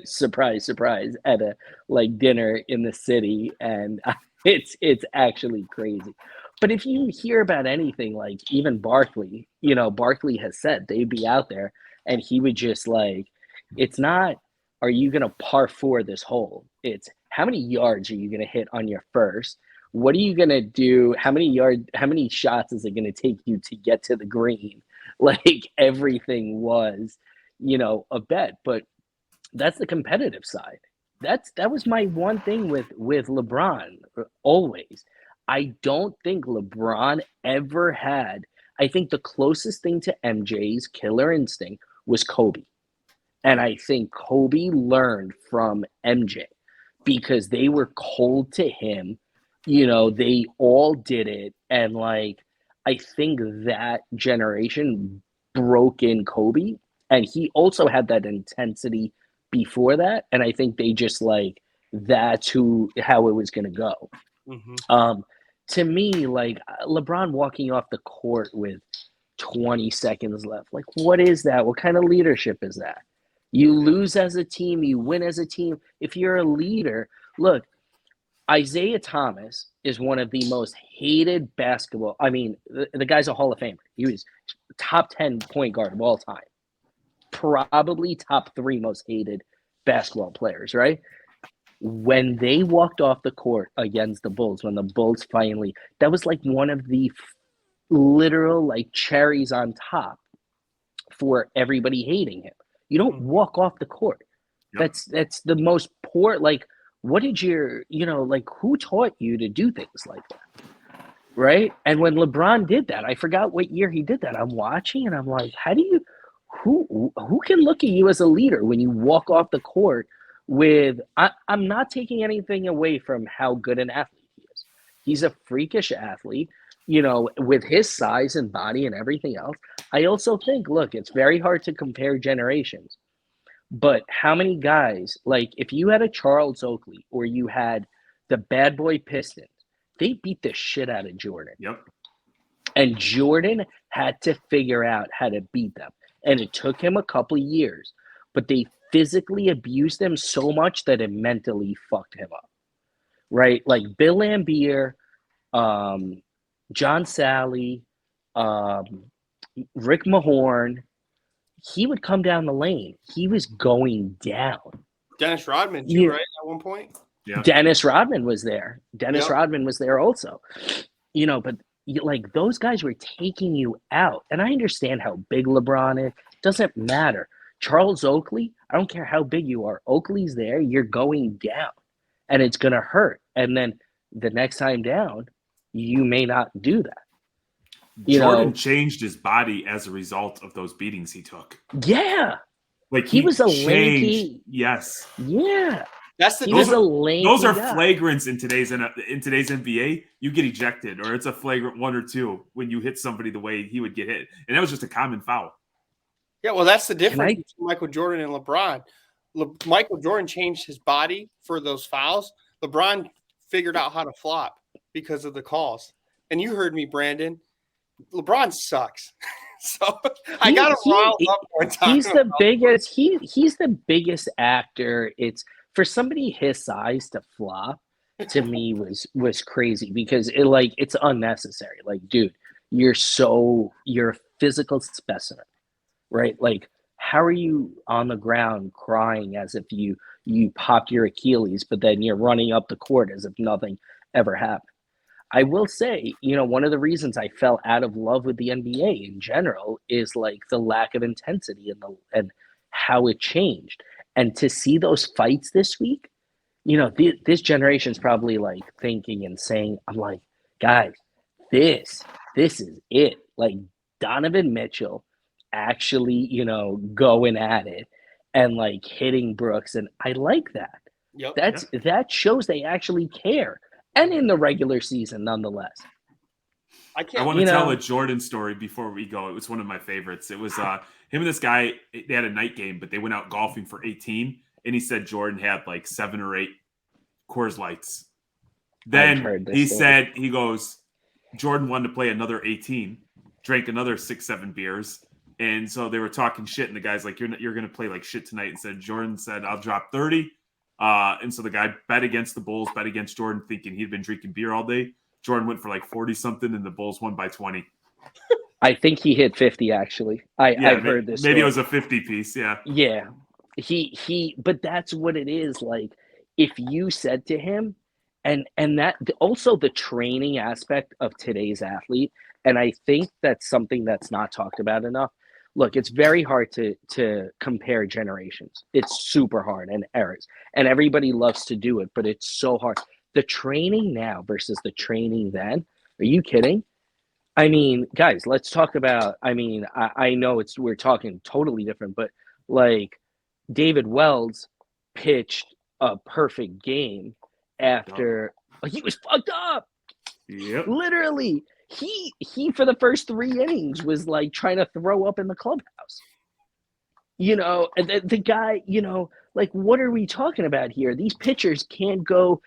Speaker 3: Surprise, surprise, at a like dinner in the city, and It's actually crazy. But if you hear about anything, like even Barkley, Barkley has said they'd be out there and he would just like, it's not, are you going to par four this hole? It's how many yards are you going to hit on your first? What are you going to do? How many shots is it going to take you to get to the green? Like everything was, a bet. But that's the competitive side. That was my one thing with LeBron always. I don't think LeBron ever had. I think the closest thing to MJ's killer instinct was Kobe. And I think Kobe learned from MJ because they were cold to him. They all did it. And like, I think that generation broke in Kobe. And he also had that intensity before that. And I think they just like, that's how it was going to go.
Speaker 2: Mm-hmm.
Speaker 3: To me, like LeBron walking off the court with 20 seconds left, like what is that? What kind of leadership is that? You lose as a team, you win as a team. If you're a leader, look, Isaiah Thomas is one of the most hated basketball. I mean, the guy's a Hall of Famer. He was top 10 point guard of all time. Probably top 3 most hated basketball players, right? When they walked off the court against the Bulls, when the Bulls finally, that was like one of the literal like cherries on top for everybody hating him. You don't walk off the court.
Speaker 1: Yep.
Speaker 3: That's the most poor, like, what did like who taught you to do things like that? Right? And when LeBron did that, I forgot what year he did that. I'm watching and I'm like, who can look at you as a leader when you walk off the court with, I'm not taking anything away from how good an athlete he is. He's a freakish athlete, with his size and body and everything else. I also think, look, it's very hard to compare generations, but how many guys, like if you had a Charles Oakley or you had the bad boy Pistons, they beat the shit out of Jordan.
Speaker 1: Yep.
Speaker 3: And Jordan had to figure out how to beat them. And it took him a couple of years, but they physically abused him so much that it mentally fucked him up, right? Like Bill Laimbeer, John Sally, Rick Mahorn, he would come down the lane. He was going down.
Speaker 2: Dennis Rodman, too, right? At one point?
Speaker 1: Yeah.
Speaker 3: Dennis Rodman was there. Rodman was there also. But like those guys were taking you out. And I understand how big LeBron is. Doesn't matter. Charles Oakley, I don't care how big you are. Oakley's there. You're going down. And it's going to hurt. And then the next time down, you may not do that.
Speaker 1: Jordan changed his body as a result of those beatings he took.
Speaker 3: Yeah.
Speaker 1: Like
Speaker 3: he was a lanky.
Speaker 1: Yes.
Speaker 3: Yeah.
Speaker 2: That's the
Speaker 3: those are
Speaker 1: flagrants in today's NBA. You get ejected, or it's a flagrant 1 or 2 when you hit somebody the way he would get hit, and that was just a common foul.
Speaker 2: Yeah, well, that's the difference between Michael Jordan and LeBron. Michael Jordan changed his body for those fouls. LeBron figured out how to flop because of the calls. And you heard me, Brandon. LeBron sucks. So I got him riled up one time.
Speaker 3: He's the biggest. He's the biggest actor. It's for somebody his size to flop. To me, was crazy because it's unnecessary. Like, dude, you're a physical specimen, right? Like, how are you on the ground crying as if you popped your Achilles, but then you're running up the court as if nothing ever happened? I will say, one of the reasons I fell out of love with the NBA in general is like the lack of intensity and how it changed. And to see those fights this week, this generation's probably like thinking and saying, I'm like, guys, this is it. Like Donovan Mitchell actually, going at it and like hitting Brooks. And I like that.
Speaker 2: Yep.
Speaker 3: That shows they actually care. And in the regular season, nonetheless.
Speaker 1: I want to tell a Jordan story before we go. It was one of my favorites. It was him and this guy. They had a night game, but they went out golfing for 18. And he said Jordan had like 7 or 8 Coors Lights. Then he said, he goes, Jordan wanted to play another 18, drank another 6, 7 beers. And so they were talking shit. And the guy's like, you're going to play like shit tonight. And said, Jordan said, I'll drop 30. And so the guy bet against the Bulls, bet against Jordan, thinking he'd been drinking beer all day. Jordan went for like 40 something, and the Bulls won by 20.
Speaker 3: I think he hit 50 actually. I've heard this.
Speaker 1: Maybe
Speaker 3: story.
Speaker 1: it was a 50 piece. Yeah.
Speaker 3: Yeah. But that's what it is. Like, if you said to him, and that also the training aspect of today's athlete, and I think that's something that's not talked about enough. Look, it's very hard to compare generations. It's super hard, and eras, and everybody loves to do it, but it's so hard. The training now versus the training then. Are you kidding? I mean, guys, let's talk about. I mean, I know we're talking totally different, but like David Wells pitched a perfect game after he was fucked up.
Speaker 1: Yep.
Speaker 3: Literally, he for the first 3 innings was like trying to throw up in the clubhouse. You know, and the guy, you know, like, what are we talking about here? These pitchers can't go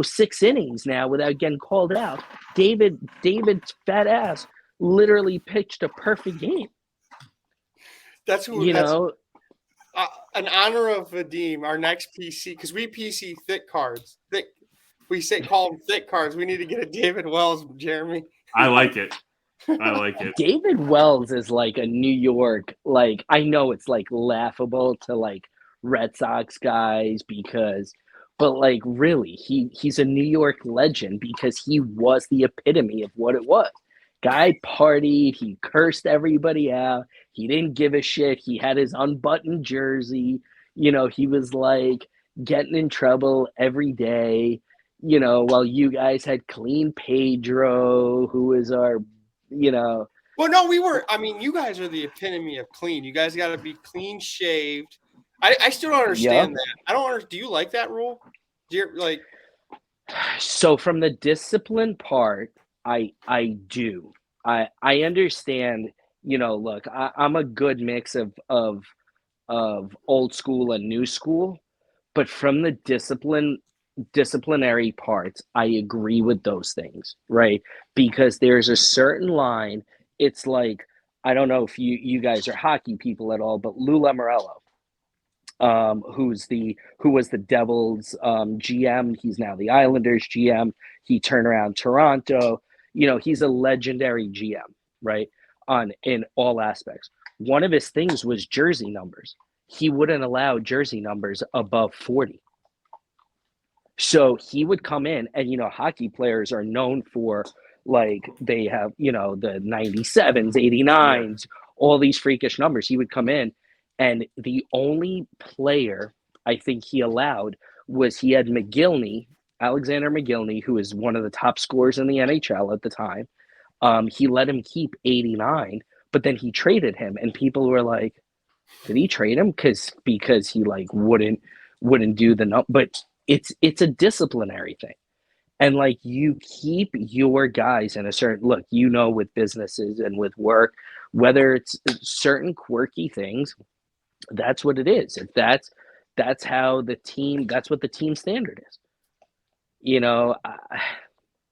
Speaker 3: 6 innings now without getting called out. David's fat ass literally pitched a perfect game.
Speaker 2: That's who
Speaker 3: you know.
Speaker 2: In honor of Vadim, our next PC, because we PC Thicc cards. Thicc, call them Thicc cards. We need to get a David Wells, Jeremy.
Speaker 1: I like it. I like it.
Speaker 3: David Wells is like a New York, like, I know it's like laughable to like Red Sox guys but like really he's a New York legend because he was the epitome of what it was. Guy partied, he cursed everybody out, he didn't give a shit, he had his unbuttoned jersey, you know, he was like getting in trouble every day, you know, while you guys had clean Pedro, who was our, you know.
Speaker 2: Well, no, we were. I mean, you guys are the epitome of clean. You guys got to be clean shaved. I still don't understand that. I don't understand. Do you like that rule? Do you like?
Speaker 3: So from the discipline part, I do. I understand. You know, look, I'm a good mix of old school and new school, but from the disciplinary parts, I agree with those things, right? Because there's a certain line. It's like, I don't know if you guys are hockey people at all, but Lou Lamoriello, who was the Devils GM, he's now the Islanders GM. He turned around Toronto. You know, he's a legendary GM, right? In all aspects. One of his things was jersey numbers. He wouldn't allow jersey numbers above 40. So he would come in, and, you know, hockey players are known for, like, they have, you know, the 97s, 89s, all these freakish numbers. He would come in, and the only player I think he allowed was he had Alexander McGillney, who is one of the top scorers in the NHL at the time. He let him keep 89, but then he traded him, and people were like, did he trade him? Because he like wouldn't do the number, but it's a disciplinary thing. And like, you keep your guys in a certain look, you know, with businesses and with work, whether it's certain quirky things, that's what it is. If that's how that's what the team standard is. You know,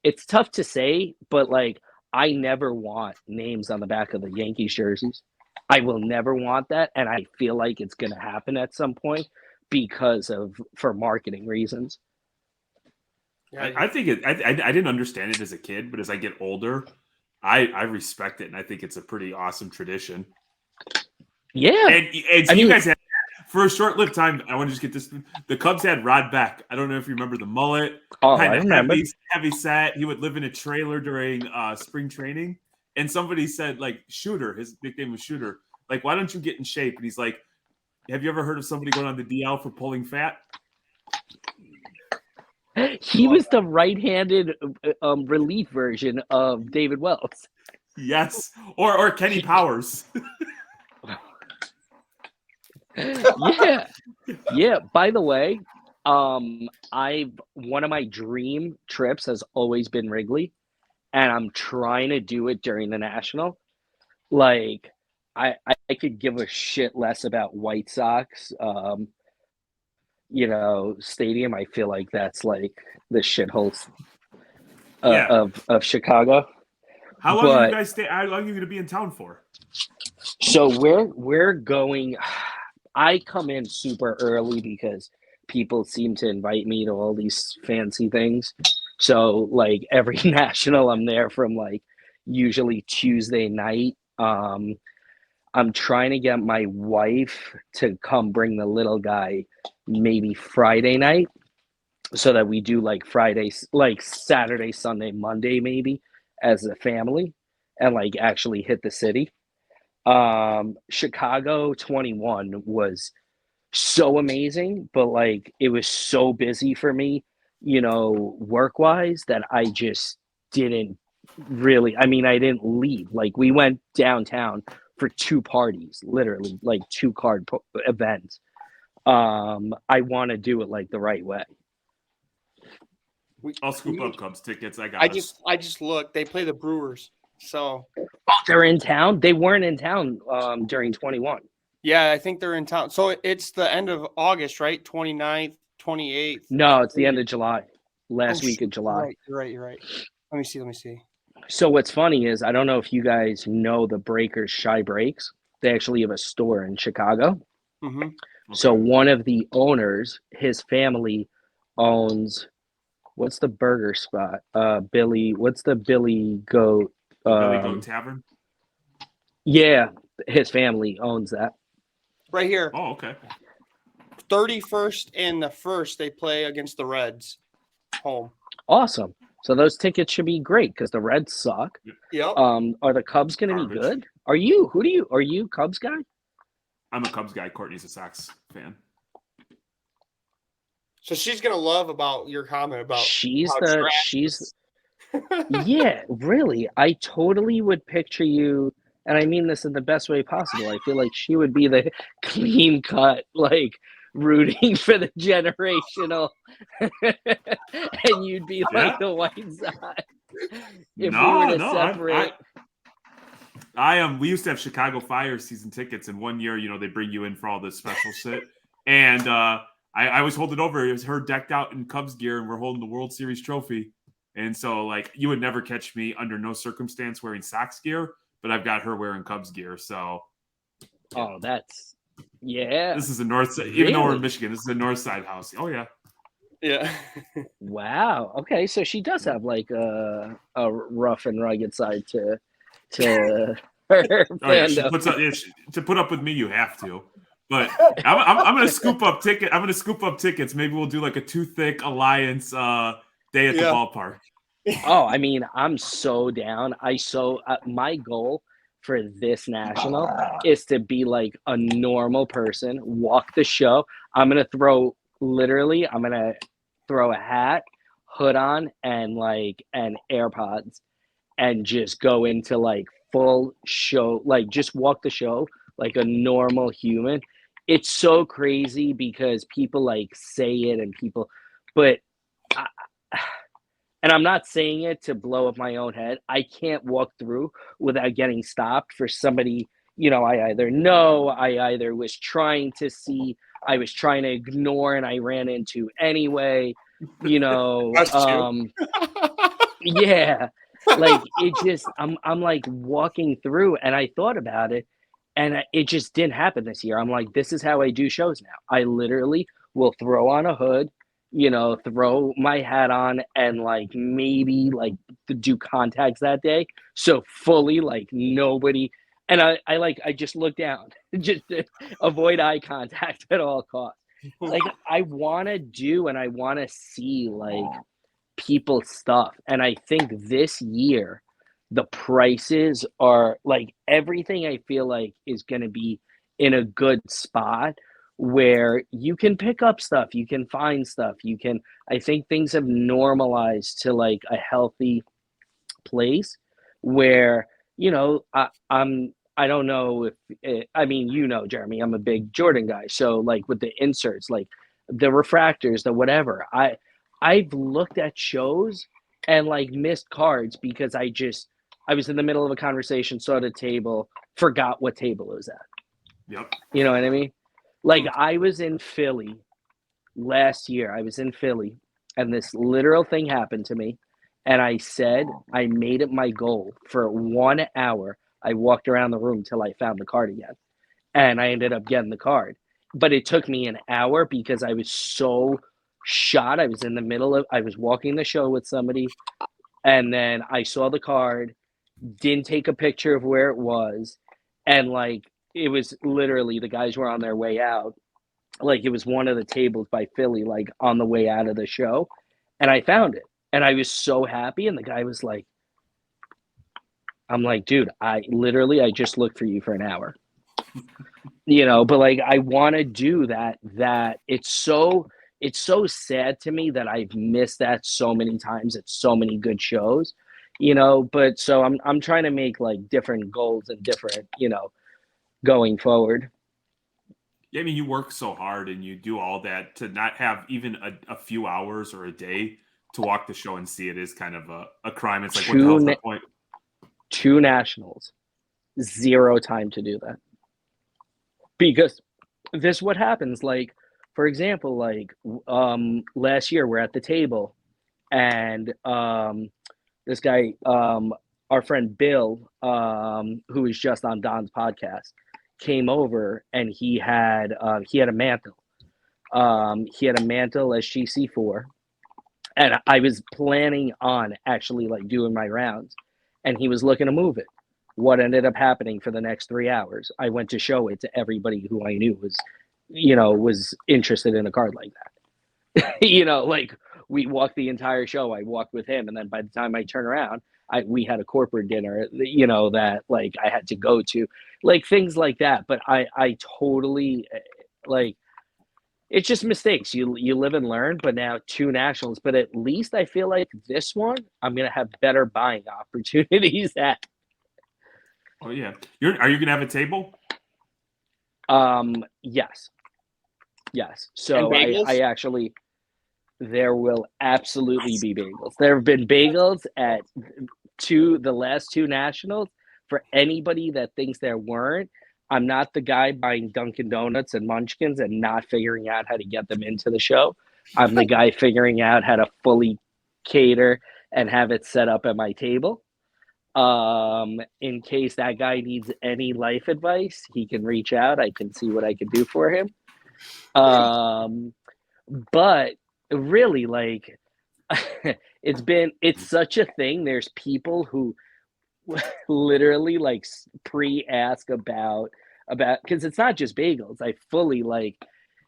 Speaker 3: it's tough to say, but like, I never want names on the back of the Yankees jerseys. I will never want that, and I feel like it's going to happen at some point for marketing reasons.
Speaker 1: I think I didn't understand it as a kid, but as I get older, I respect it, and I think it's a pretty awesome tradition.
Speaker 3: Yeah,
Speaker 1: and so you guys had, for a short-lived time, I want to just get this. The Cubs had Rod Beck. I don't know if you remember the mullet.
Speaker 3: Oh, I remember.
Speaker 1: Heavy set. He would live in a trailer during spring training. And somebody said, like, Shooter, his nickname was Shooter. Like, why don't you get in shape? And he's like, have you ever heard of somebody going on the DL for pulling fat?
Speaker 3: He was the right-handed relief version of David Wells.
Speaker 1: Yes. Or Kenny Powers.
Speaker 3: Yeah. By the way, one of my dream trips has always been Wrigley, and I'm trying to do it during the National. Like, I could give a shit less about White Sox, you know, stadium. I feel like that's like the shithole of Chicago.
Speaker 1: How long are you guys stay? How long are you going to be in town for?
Speaker 3: So we're going. I come in super early because people seem to invite me to all these fancy things. So like every national I'm there from like usually Tuesday night. I'm trying to get my wife to come bring the little guy maybe Friday night so that we do like Fridays, like Saturday, Sunday, Monday, maybe as a family and like actually hit the city. Chicago 21 was so amazing, but like it was so busy for me, work wise that I just didn't really, I mean, I didn't leave. Like we went downtown for two parties, literally like events. I want to do it like the right way.
Speaker 1: I'll scoop up Cubs tickets. I
Speaker 2: just looked. They play the Brewers. So
Speaker 3: they're in town. They weren't in town during 21.
Speaker 2: Yeah, I think they're in town. So it's the end of August, right? 29th, 28th.
Speaker 3: No, it's the end of July. Last week of July.
Speaker 2: You're right. Let me see.
Speaker 3: So what's funny is I don't know if you guys know the Breakers Shy Breaks. They actually have a store in Chicago.
Speaker 2: Mm-hmm.
Speaker 3: So one of the owners, his family owns, what's the burger spot? What's the Billy Goat?
Speaker 1: Billy Goat Tavern?
Speaker 3: Yeah, his family owns that.
Speaker 2: Right here.
Speaker 1: Oh, okay.
Speaker 2: 31st and the 1st, they play against the Reds home.
Speaker 3: Awesome. So those tickets should be great because the Reds suck.
Speaker 2: Yep.
Speaker 3: Are the Cubs going to be good? Are you Cubs guy?
Speaker 1: I'm a Cubs guy. Courtney's a Sox fan.
Speaker 2: So she's going to love about your comment about
Speaker 3: yeah, really. I totally would picture you, and I mean this in the best way possible. I feel like she would be the clean cut, like rooting for the generational, and you'd be like the white side. If we were to separate.
Speaker 1: I am. We used to have Chicago Fire season tickets, and one year, they bring you in for all this special shit, and I was holding over. It was her decked out in Cubs gear, and we're holding the World Series trophy. And so, like, you would never catch me under no circumstance wearing Sox gear, but I've got her wearing Cubs gear. So,
Speaker 3: oh, yeah.
Speaker 1: This is a north side, even though we're in Michigan. This is a north side house. Oh yeah,
Speaker 2: yeah.
Speaker 3: Wow. Okay, so she does have like a rough and rugged side to her fandom.
Speaker 1: To put up with me, you have to. But I'm gonna scoop up tickets. I'm gonna scoop up tickets. Maybe we'll do like a Thicc Alliance day at the ballpark.
Speaker 3: Oh, I mean, I'm so down. My goal for this national is to be like a normal person, walk the show. I'm gonna throw a hat, hood on, and AirPods, and just go into like full show, like just walk the show like a normal human. It's so crazy because people like say it and I'm not saying it to blow up my own head. I can't walk through without getting stopped for somebody, I either was trying to see, I was trying to ignore, and I ran into anyway, yeah. Like it just, I'm like walking through, and I thought about it, and it just didn't happen this year. I'm like, this is how I do shows now. I literally will throw on a hood, throw my hat on, and like maybe like do contacts that day. So fully like nobody, and I just look down just to avoid eye contact at all costs. Like I want to do, and I want to see like people's stuff. And I think this year the prices are like everything I feel like is going to be in a good spot where you can pick up stuff, you can find stuff, I think things have normalized to like a healthy place where, I don't know if, Jeremy, I'm a big Jordan guy. So like with the inserts, like the refractors, the whatever, I've looked at shows and like missed cards because I was in the middle of a conversation, saw the table, forgot what table it was at.
Speaker 1: Yep.
Speaker 3: You know what I mean? Like I was in Philly last year. I was in Philly and this literal thing happened to me. And I said, I made it my goal for 1 hour. I walked around the room till I found the card again. And I ended up getting the card. but it took me an hour because I was so shot. I was in the middle of, I was walking the show with somebody, and then I saw the card, didn't take a picture of where it was, and like it was literally the guys were on their way out. Like it was one of the tables by Philly, like on the way out of the show, and I found it, and I was so happy. And the guy was like, "I'm like, dude, I just looked for you for an hour." But like I want to do that. It's so sad to me that I've missed that so many times at so many good shows. But so I'm trying to make like different goals and different, going forward.
Speaker 1: Yeah, I mean, you work so hard and you do all that to not have even a few hours or a day to walk the show and see it is kind of a crime. It's like, what the hell's the point?
Speaker 3: 2 nationals, 0 time to do that. Because this is what happens. Like, for example, like last year we're at the table, and this guy, our friend Bill, who was just on Don's podcast, came over, and he had a mantle. He had a mantle SGC4, and I was planning on actually like doing my rounds, and he was looking to move it. What ended up happening for the next 3 hours, I went to show it to everybody who I knew was interested in a card like that. Like we walked the entire show. I walked with him, and then by the time I turn around, we had a corporate dinner, that like I had to go to, like things like that. But I totally like, it's just mistakes. You live and learn. But now 2 nationals, but at least I feel like this one I'm gonna have better buying opportunities at.
Speaker 1: Oh yeah, are you gonna have a table?
Speaker 3: Yes. So I actually, there will absolutely be bagels. There have been bagels at the last 2 nationals. For anybody that thinks there weren't, I'm not the guy buying Dunkin' Donuts and Munchkins and not figuring out how to get them into the show. I'm the guy figuring out how to fully cater and have it set up at my table. In case that guy needs any life advice, he can reach out. I can see what I can do for him. But really, like, it's such a thing. There's people who literally like pre-ask about, because it's not just bagels. I fully like,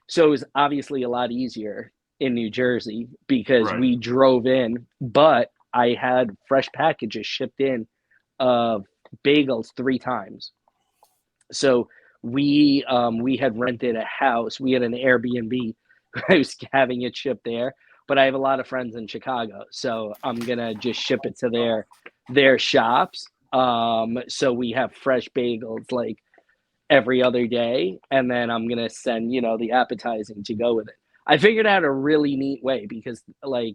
Speaker 3: so it was obviously a lot easier in New Jersey because
Speaker 1: Right.
Speaker 3: we drove in, but I had fresh packages shipped in of bagels 3 times. So we had rented a house. We had an Airbnb. I was having it shipped there, but I have a lot of friends in Chicago, so I'm gonna just ship it to their shops. So we have fresh bagels like every other day, and then I'm gonna send the appetizing to go with it. I figured out a really neat way because like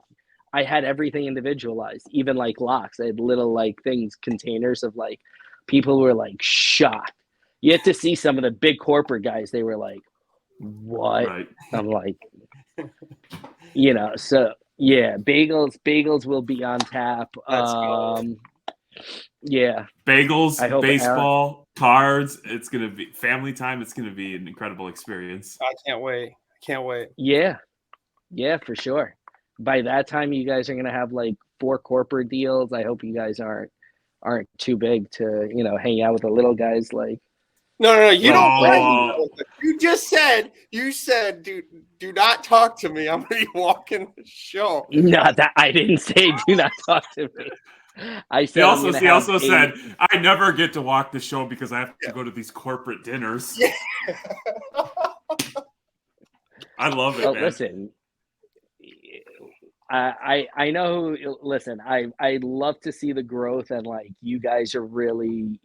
Speaker 3: I had everything individualized, even like locks. I had little like things, containers of like, people were like shocked. You had to see some of the big corporate guys. They were like, what?
Speaker 1: Right.
Speaker 3: I'm like, so yeah, bagels will be on tap. Yeah.
Speaker 1: Bagels,
Speaker 3: I hope
Speaker 1: baseball, cards. It's gonna be family time. It's gonna be an incredible experience.
Speaker 2: I can't wait.
Speaker 3: Yeah, for sure. By that time, you guys are gonna have like 4 corporate deals. I hope you guys aren't too big to hang out with the little guys. Like,
Speaker 2: No, you don't.
Speaker 1: Oh.
Speaker 2: You said, do not talk to me. I'm gonna be walking the show.
Speaker 3: no, that I didn't say. Do not talk to me. I said.
Speaker 1: He also said, I never get to walk the show because I have to go to these corporate dinners.
Speaker 2: Yeah.
Speaker 1: I love it, man.
Speaker 3: Listen, I know. Listen, I love to see the growth, and like you guys are really,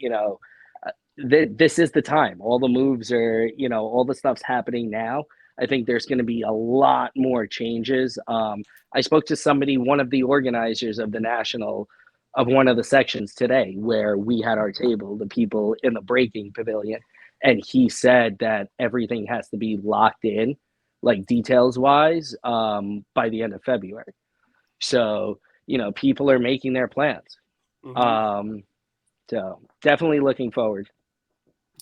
Speaker 3: this is the time. All the moves are, all the stuff's happening now. I think there's going to be a lot more changes. I spoke to somebody, one of the organizers of the national, of one of the sections today, where we had our table, the people in the breaking pavilion, and he said that everything has to be locked in, like details wise, by the end of February. So, people are making their plans.
Speaker 2: Mm-hmm.
Speaker 3: So definitely looking forward.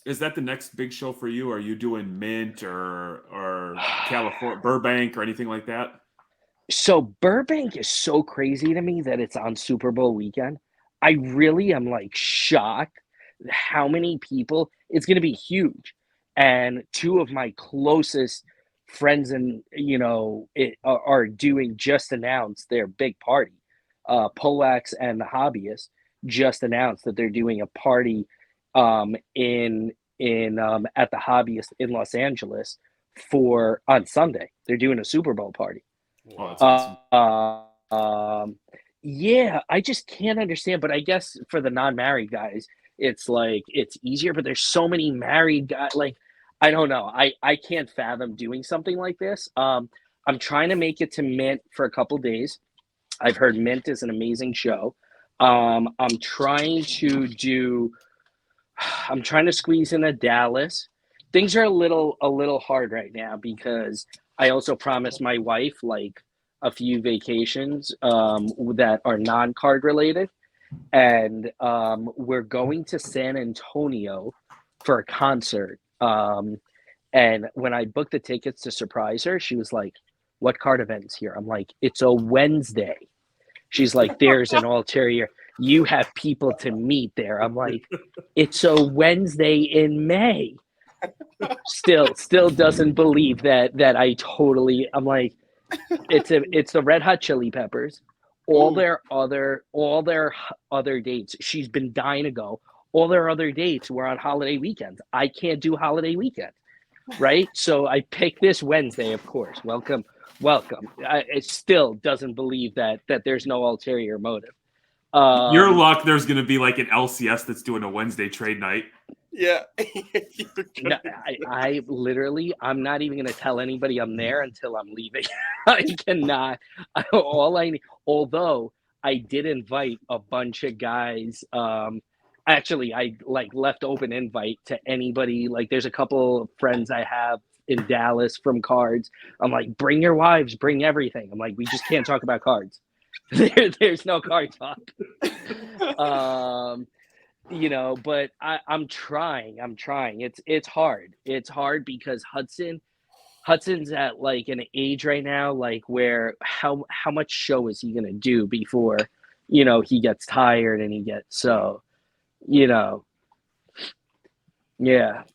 Speaker 1: Is that the next big show for you? Are you doing Mint or California, Burbank, or anything like that?
Speaker 3: So Burbank is so crazy to me that it's on Super Bowl weekend. I really am like shocked how many people. It's going to be huge, and two of my closest friends and are doing just announced their big party. Poleax and the Hobbyist just announced that they're doing a party in at the Hobbyist in Los Angeles for on Sunday. They're doing a Super Bowl party.
Speaker 1: Oh, that's awesome.
Speaker 3: Yeah, I just can't understand. But I guess for the non-married guys, it's like it's easier. But there's so many married guys. Like, I don't know. I can't fathom doing something like this. I'm trying to make it to Mint for a couple days. I've heard Mint is an amazing show. I'm trying to do. I'm trying to squeeze in a Dallas. Things are a little hard right now because I also promised my wife like a few vacations that are non-card related, and we're going to San Antonio for a concert. And when I booked the tickets to surprise her, she was like, "What card event's here?" I'm like, "It's a Wednesday." She's like, "There's an ulterior. You have people to meet there." I'm like, "It's a Wednesday in May." Still doesn't believe that I totally. I'm like, it's the Red Hot Chili Peppers. All their other dates. She's been dying to go. All their other dates were on holiday weekends. I can't do holiday weekends, right? So I picked this Wednesday, of course. Welcome. It still doesn't believe that there's no ulterior motive.
Speaker 1: Your luck, there's going to be like an LCS that's doing a Wednesday trade night.
Speaker 2: Yeah.
Speaker 3: No, I literally, I'm not even going to tell anybody I'm there until I'm leaving. I cannot. Although I did invite a bunch of guys. Actually, I like left open invite to anybody. Like, there's a couple of friends I have in Dallas from cards. I'm like, bring your wives, bring everything. I'm like, we just can't talk about cards. There's no card talk. But I'm trying. It's hard. It's hard because Hudson's at like an age right now, like where how much show is he gonna do before, he gets tired and he gets so, yeah.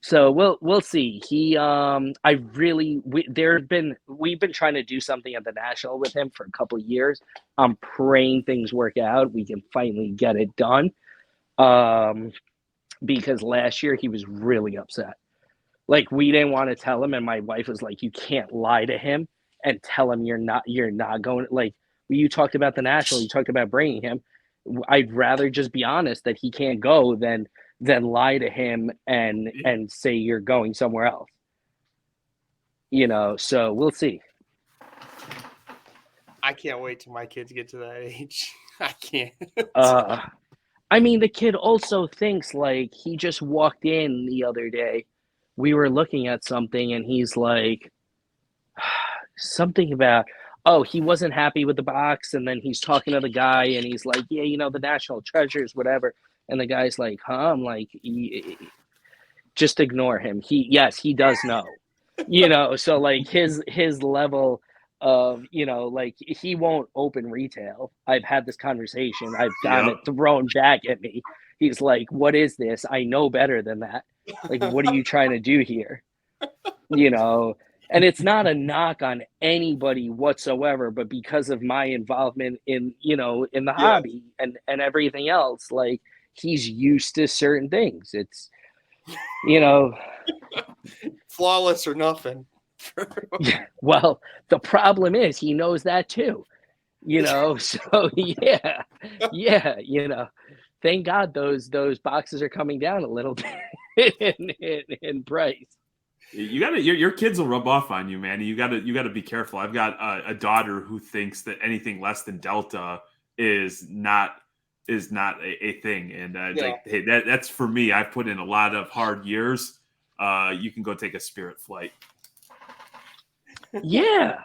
Speaker 3: So we'll see. We've been trying to do something at the National with him for a couple of years. I'm praying things work out. We can finally get it done. Because last year he was really upset. Like, we didn't want to tell him, and my wife was like, "You can't lie to him and tell him you're not going." Like, when you talked about the National, you talked about bringing him. I'd rather just be honest that he can't go than lie to him and say you're going somewhere else. So we'll see.
Speaker 2: I can't wait till my kids get to that age. I can't.
Speaker 3: I mean, the kid also thinks, like, he just walked in the other day. We were looking at something, and he's like, something about, he wasn't happy with the box, and then he's talking to the guy, and he's like, yeah, the National Treasures, whatever. And the guy's like, huh? I'm like, just ignore him. He does know. So, like, his level of, like, he won't open retail. I've had this conversation. I've gotten it thrown back at me. He's like, what is this? I know better than that. Like, what are you trying to do here? And it's not a knock on anybody whatsoever, but because of my involvement in the hobby and everything else, like, he's used to certain things. It's,
Speaker 2: flawless or nothing.
Speaker 3: Well, the problem is he knows that too, so yeah, thank God those boxes are coming down a little bit in price.
Speaker 1: Your kids will rub off on you, man. You gotta be careful. I've got a daughter who thinks that anything less than Delta is not a thing, and like, hey, that's for me. I've put in a lot of hard years. You can go take a Spirit flight.
Speaker 3: Yeah,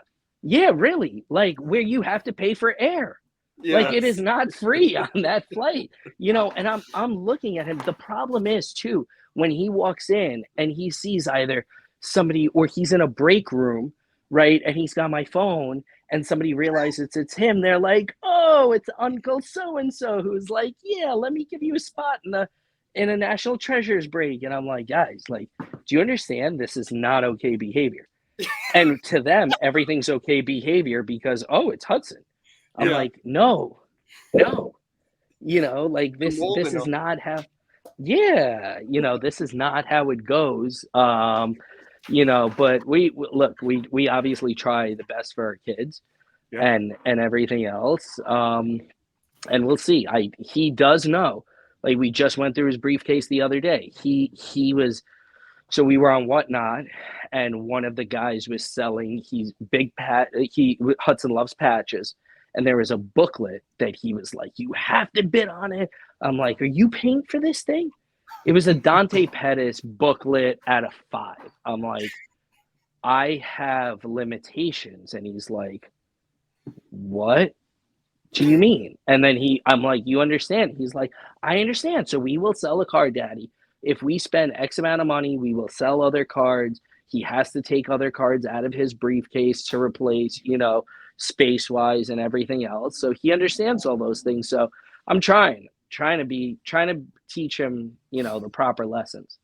Speaker 3: really, like, where you have to pay for air. Like it is
Speaker 2: Yes.
Speaker 3: not free on that flight, and I'm looking at him. The problem is too, when he walks in and he sees either somebody or he's in a break room, right? And he's got my phone and somebody realizes it's him. They're like, "Oh, it's Uncle so and so who's like, yeah, let me give you a spot in a National Treasures break." And I'm like, guys, like, do you understand this is not okay behavior? And to them, everything's okay behavior because, oh, it's Hudson. I'm
Speaker 2: Yeah.
Speaker 3: like, no, like
Speaker 2: You're
Speaker 3: this
Speaker 2: molding
Speaker 3: is
Speaker 2: them.
Speaker 3: not how, yeah, this is not how it goes. But we obviously try the best for our kids
Speaker 1: Yeah.
Speaker 3: and everything else. And we'll see. He does know. Like we just went through his briefcase the other day. He was so we were on Whatnot, and one of the guys was selling. Hudson loves patches, and there was a booklet that he was like, "You have to bid on it." I'm like, "Are you paying for this thing?" It was a Dante Pettis booklet out of 5. I'm like, "I have limitations," and he's like, "What do you mean?" And then I'm like, "You understand?" He's like, "I understand. So we will sell a card, Daddy. If we spend X amount of money, we will sell other cards. He has to take other cards out of his briefcase to replace, space wise and everything else." So he understands all those things. So I'm trying to teach him, the proper lessons.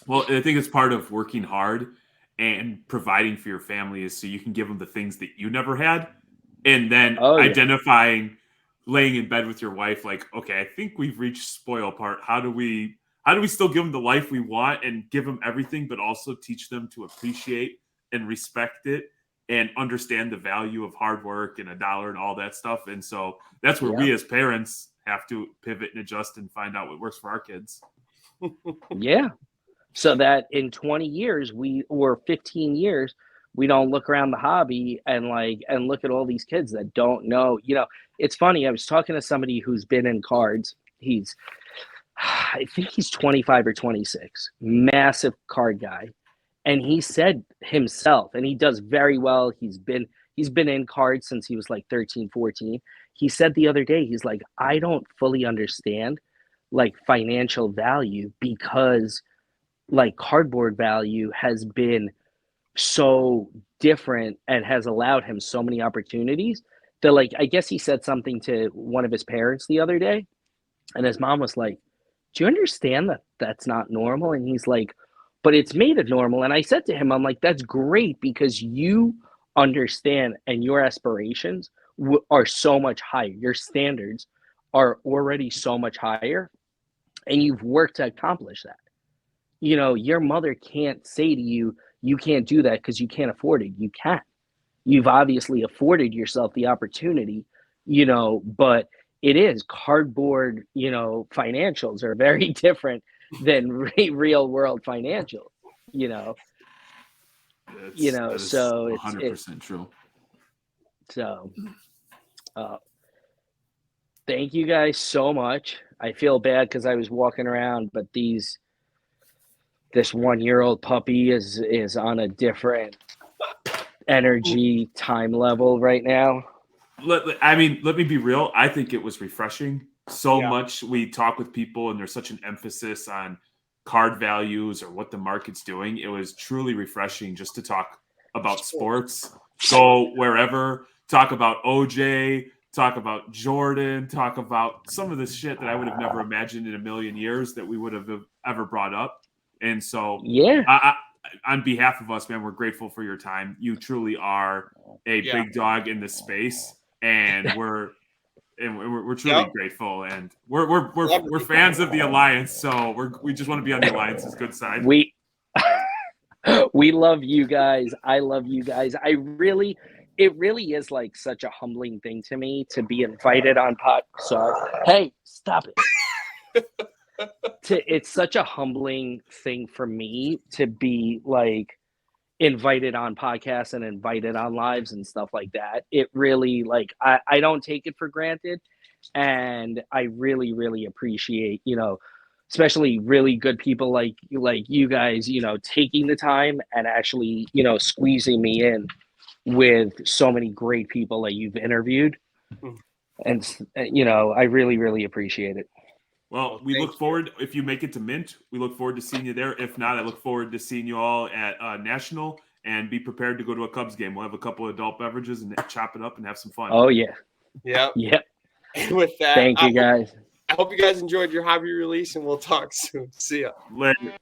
Speaker 1: Well, I think it's part of working hard and providing for your family is so you can give them the things that you never had, and then
Speaker 3: Oh yeah.
Speaker 1: identifying, laying in bed with your wife, like, okay, I think we've reached spoil part. How do we still give them the life we want and give them everything, but also teach them to appreciate and respect it and understand the value of hard work and a dollar and all that stuff. And so that's where we as parents have to pivot and adjust and find out what works for our kids.
Speaker 3: Yeah. So that in 20 years or 15 years, we don't look around the hobby and look at all these kids that don't know. It's funny. I was talking to somebody who's been in cards. I think he's 25 or 26, massive card guy. And he said himself, and he does very well. He's been in cards since he was like 13, 14. He said the other day, he's like, I don't fully understand like financial value because like cardboard value has been so different and has allowed him so many opportunities that, like, I guess he said something to one of his parents the other day, and his mom was like, do you understand that that's not normal? And he's like, but it's made it normal. And I said to him, I'm like, that's great because you understand and your aspirations are so much higher. Your standards are already so much higher and you've worked to accomplish that. Your mother can't say to you, you can't do that because you can't afford it. You can. You've obviously afforded yourself the opportunity, but it is cardboard, financials are very different than real world financials,
Speaker 1: That is
Speaker 3: so
Speaker 1: 100% true.
Speaker 3: So thank you guys so much. I feel bad because I was walking around, but this 1-year-old puppy is on a different energy time level right now.
Speaker 1: Let me be real. I think it was refreshing. So much we talk with people and there's such an emphasis on card values or what the market's doing. It was truly refreshing just to talk about sports, go wherever, talk about OJ, talk about Jordan, talk about some of this shit that I would have never imagined in a million years that we would have ever brought up. And so, on behalf of us, man, we're grateful for your time. You truly are a big dog in this space, and we're truly grateful. And we're fans of the Alliance, so we just want to be on the Alliance's good side.
Speaker 3: We love you guys. I love you guys. It really is like such a humbling thing to me to be invited on Hey, stop it. It's such a humbling thing for me to be like invited on podcasts and invited on lives and stuff like that. It really I don't take it for granted, and I really, really appreciate, especially really good people like you guys, taking the time and actually, squeezing me in with so many great people that you've interviewed. And you know, I really, really appreciate it.
Speaker 1: Well, we look forward, if you make it to Mint, we look forward to seeing you there. If not, I look forward to seeing you all at National, and be prepared to go to a Cubs game. We'll have a couple of adult beverages and chop it up and have some fun.
Speaker 3: Oh, yeah.
Speaker 2: Yep.
Speaker 3: Yep.
Speaker 2: And with that,
Speaker 3: Thank you, guys.
Speaker 2: I hope you guys enjoyed your hobby release, and we'll talk soon. See ya.
Speaker 1: Later.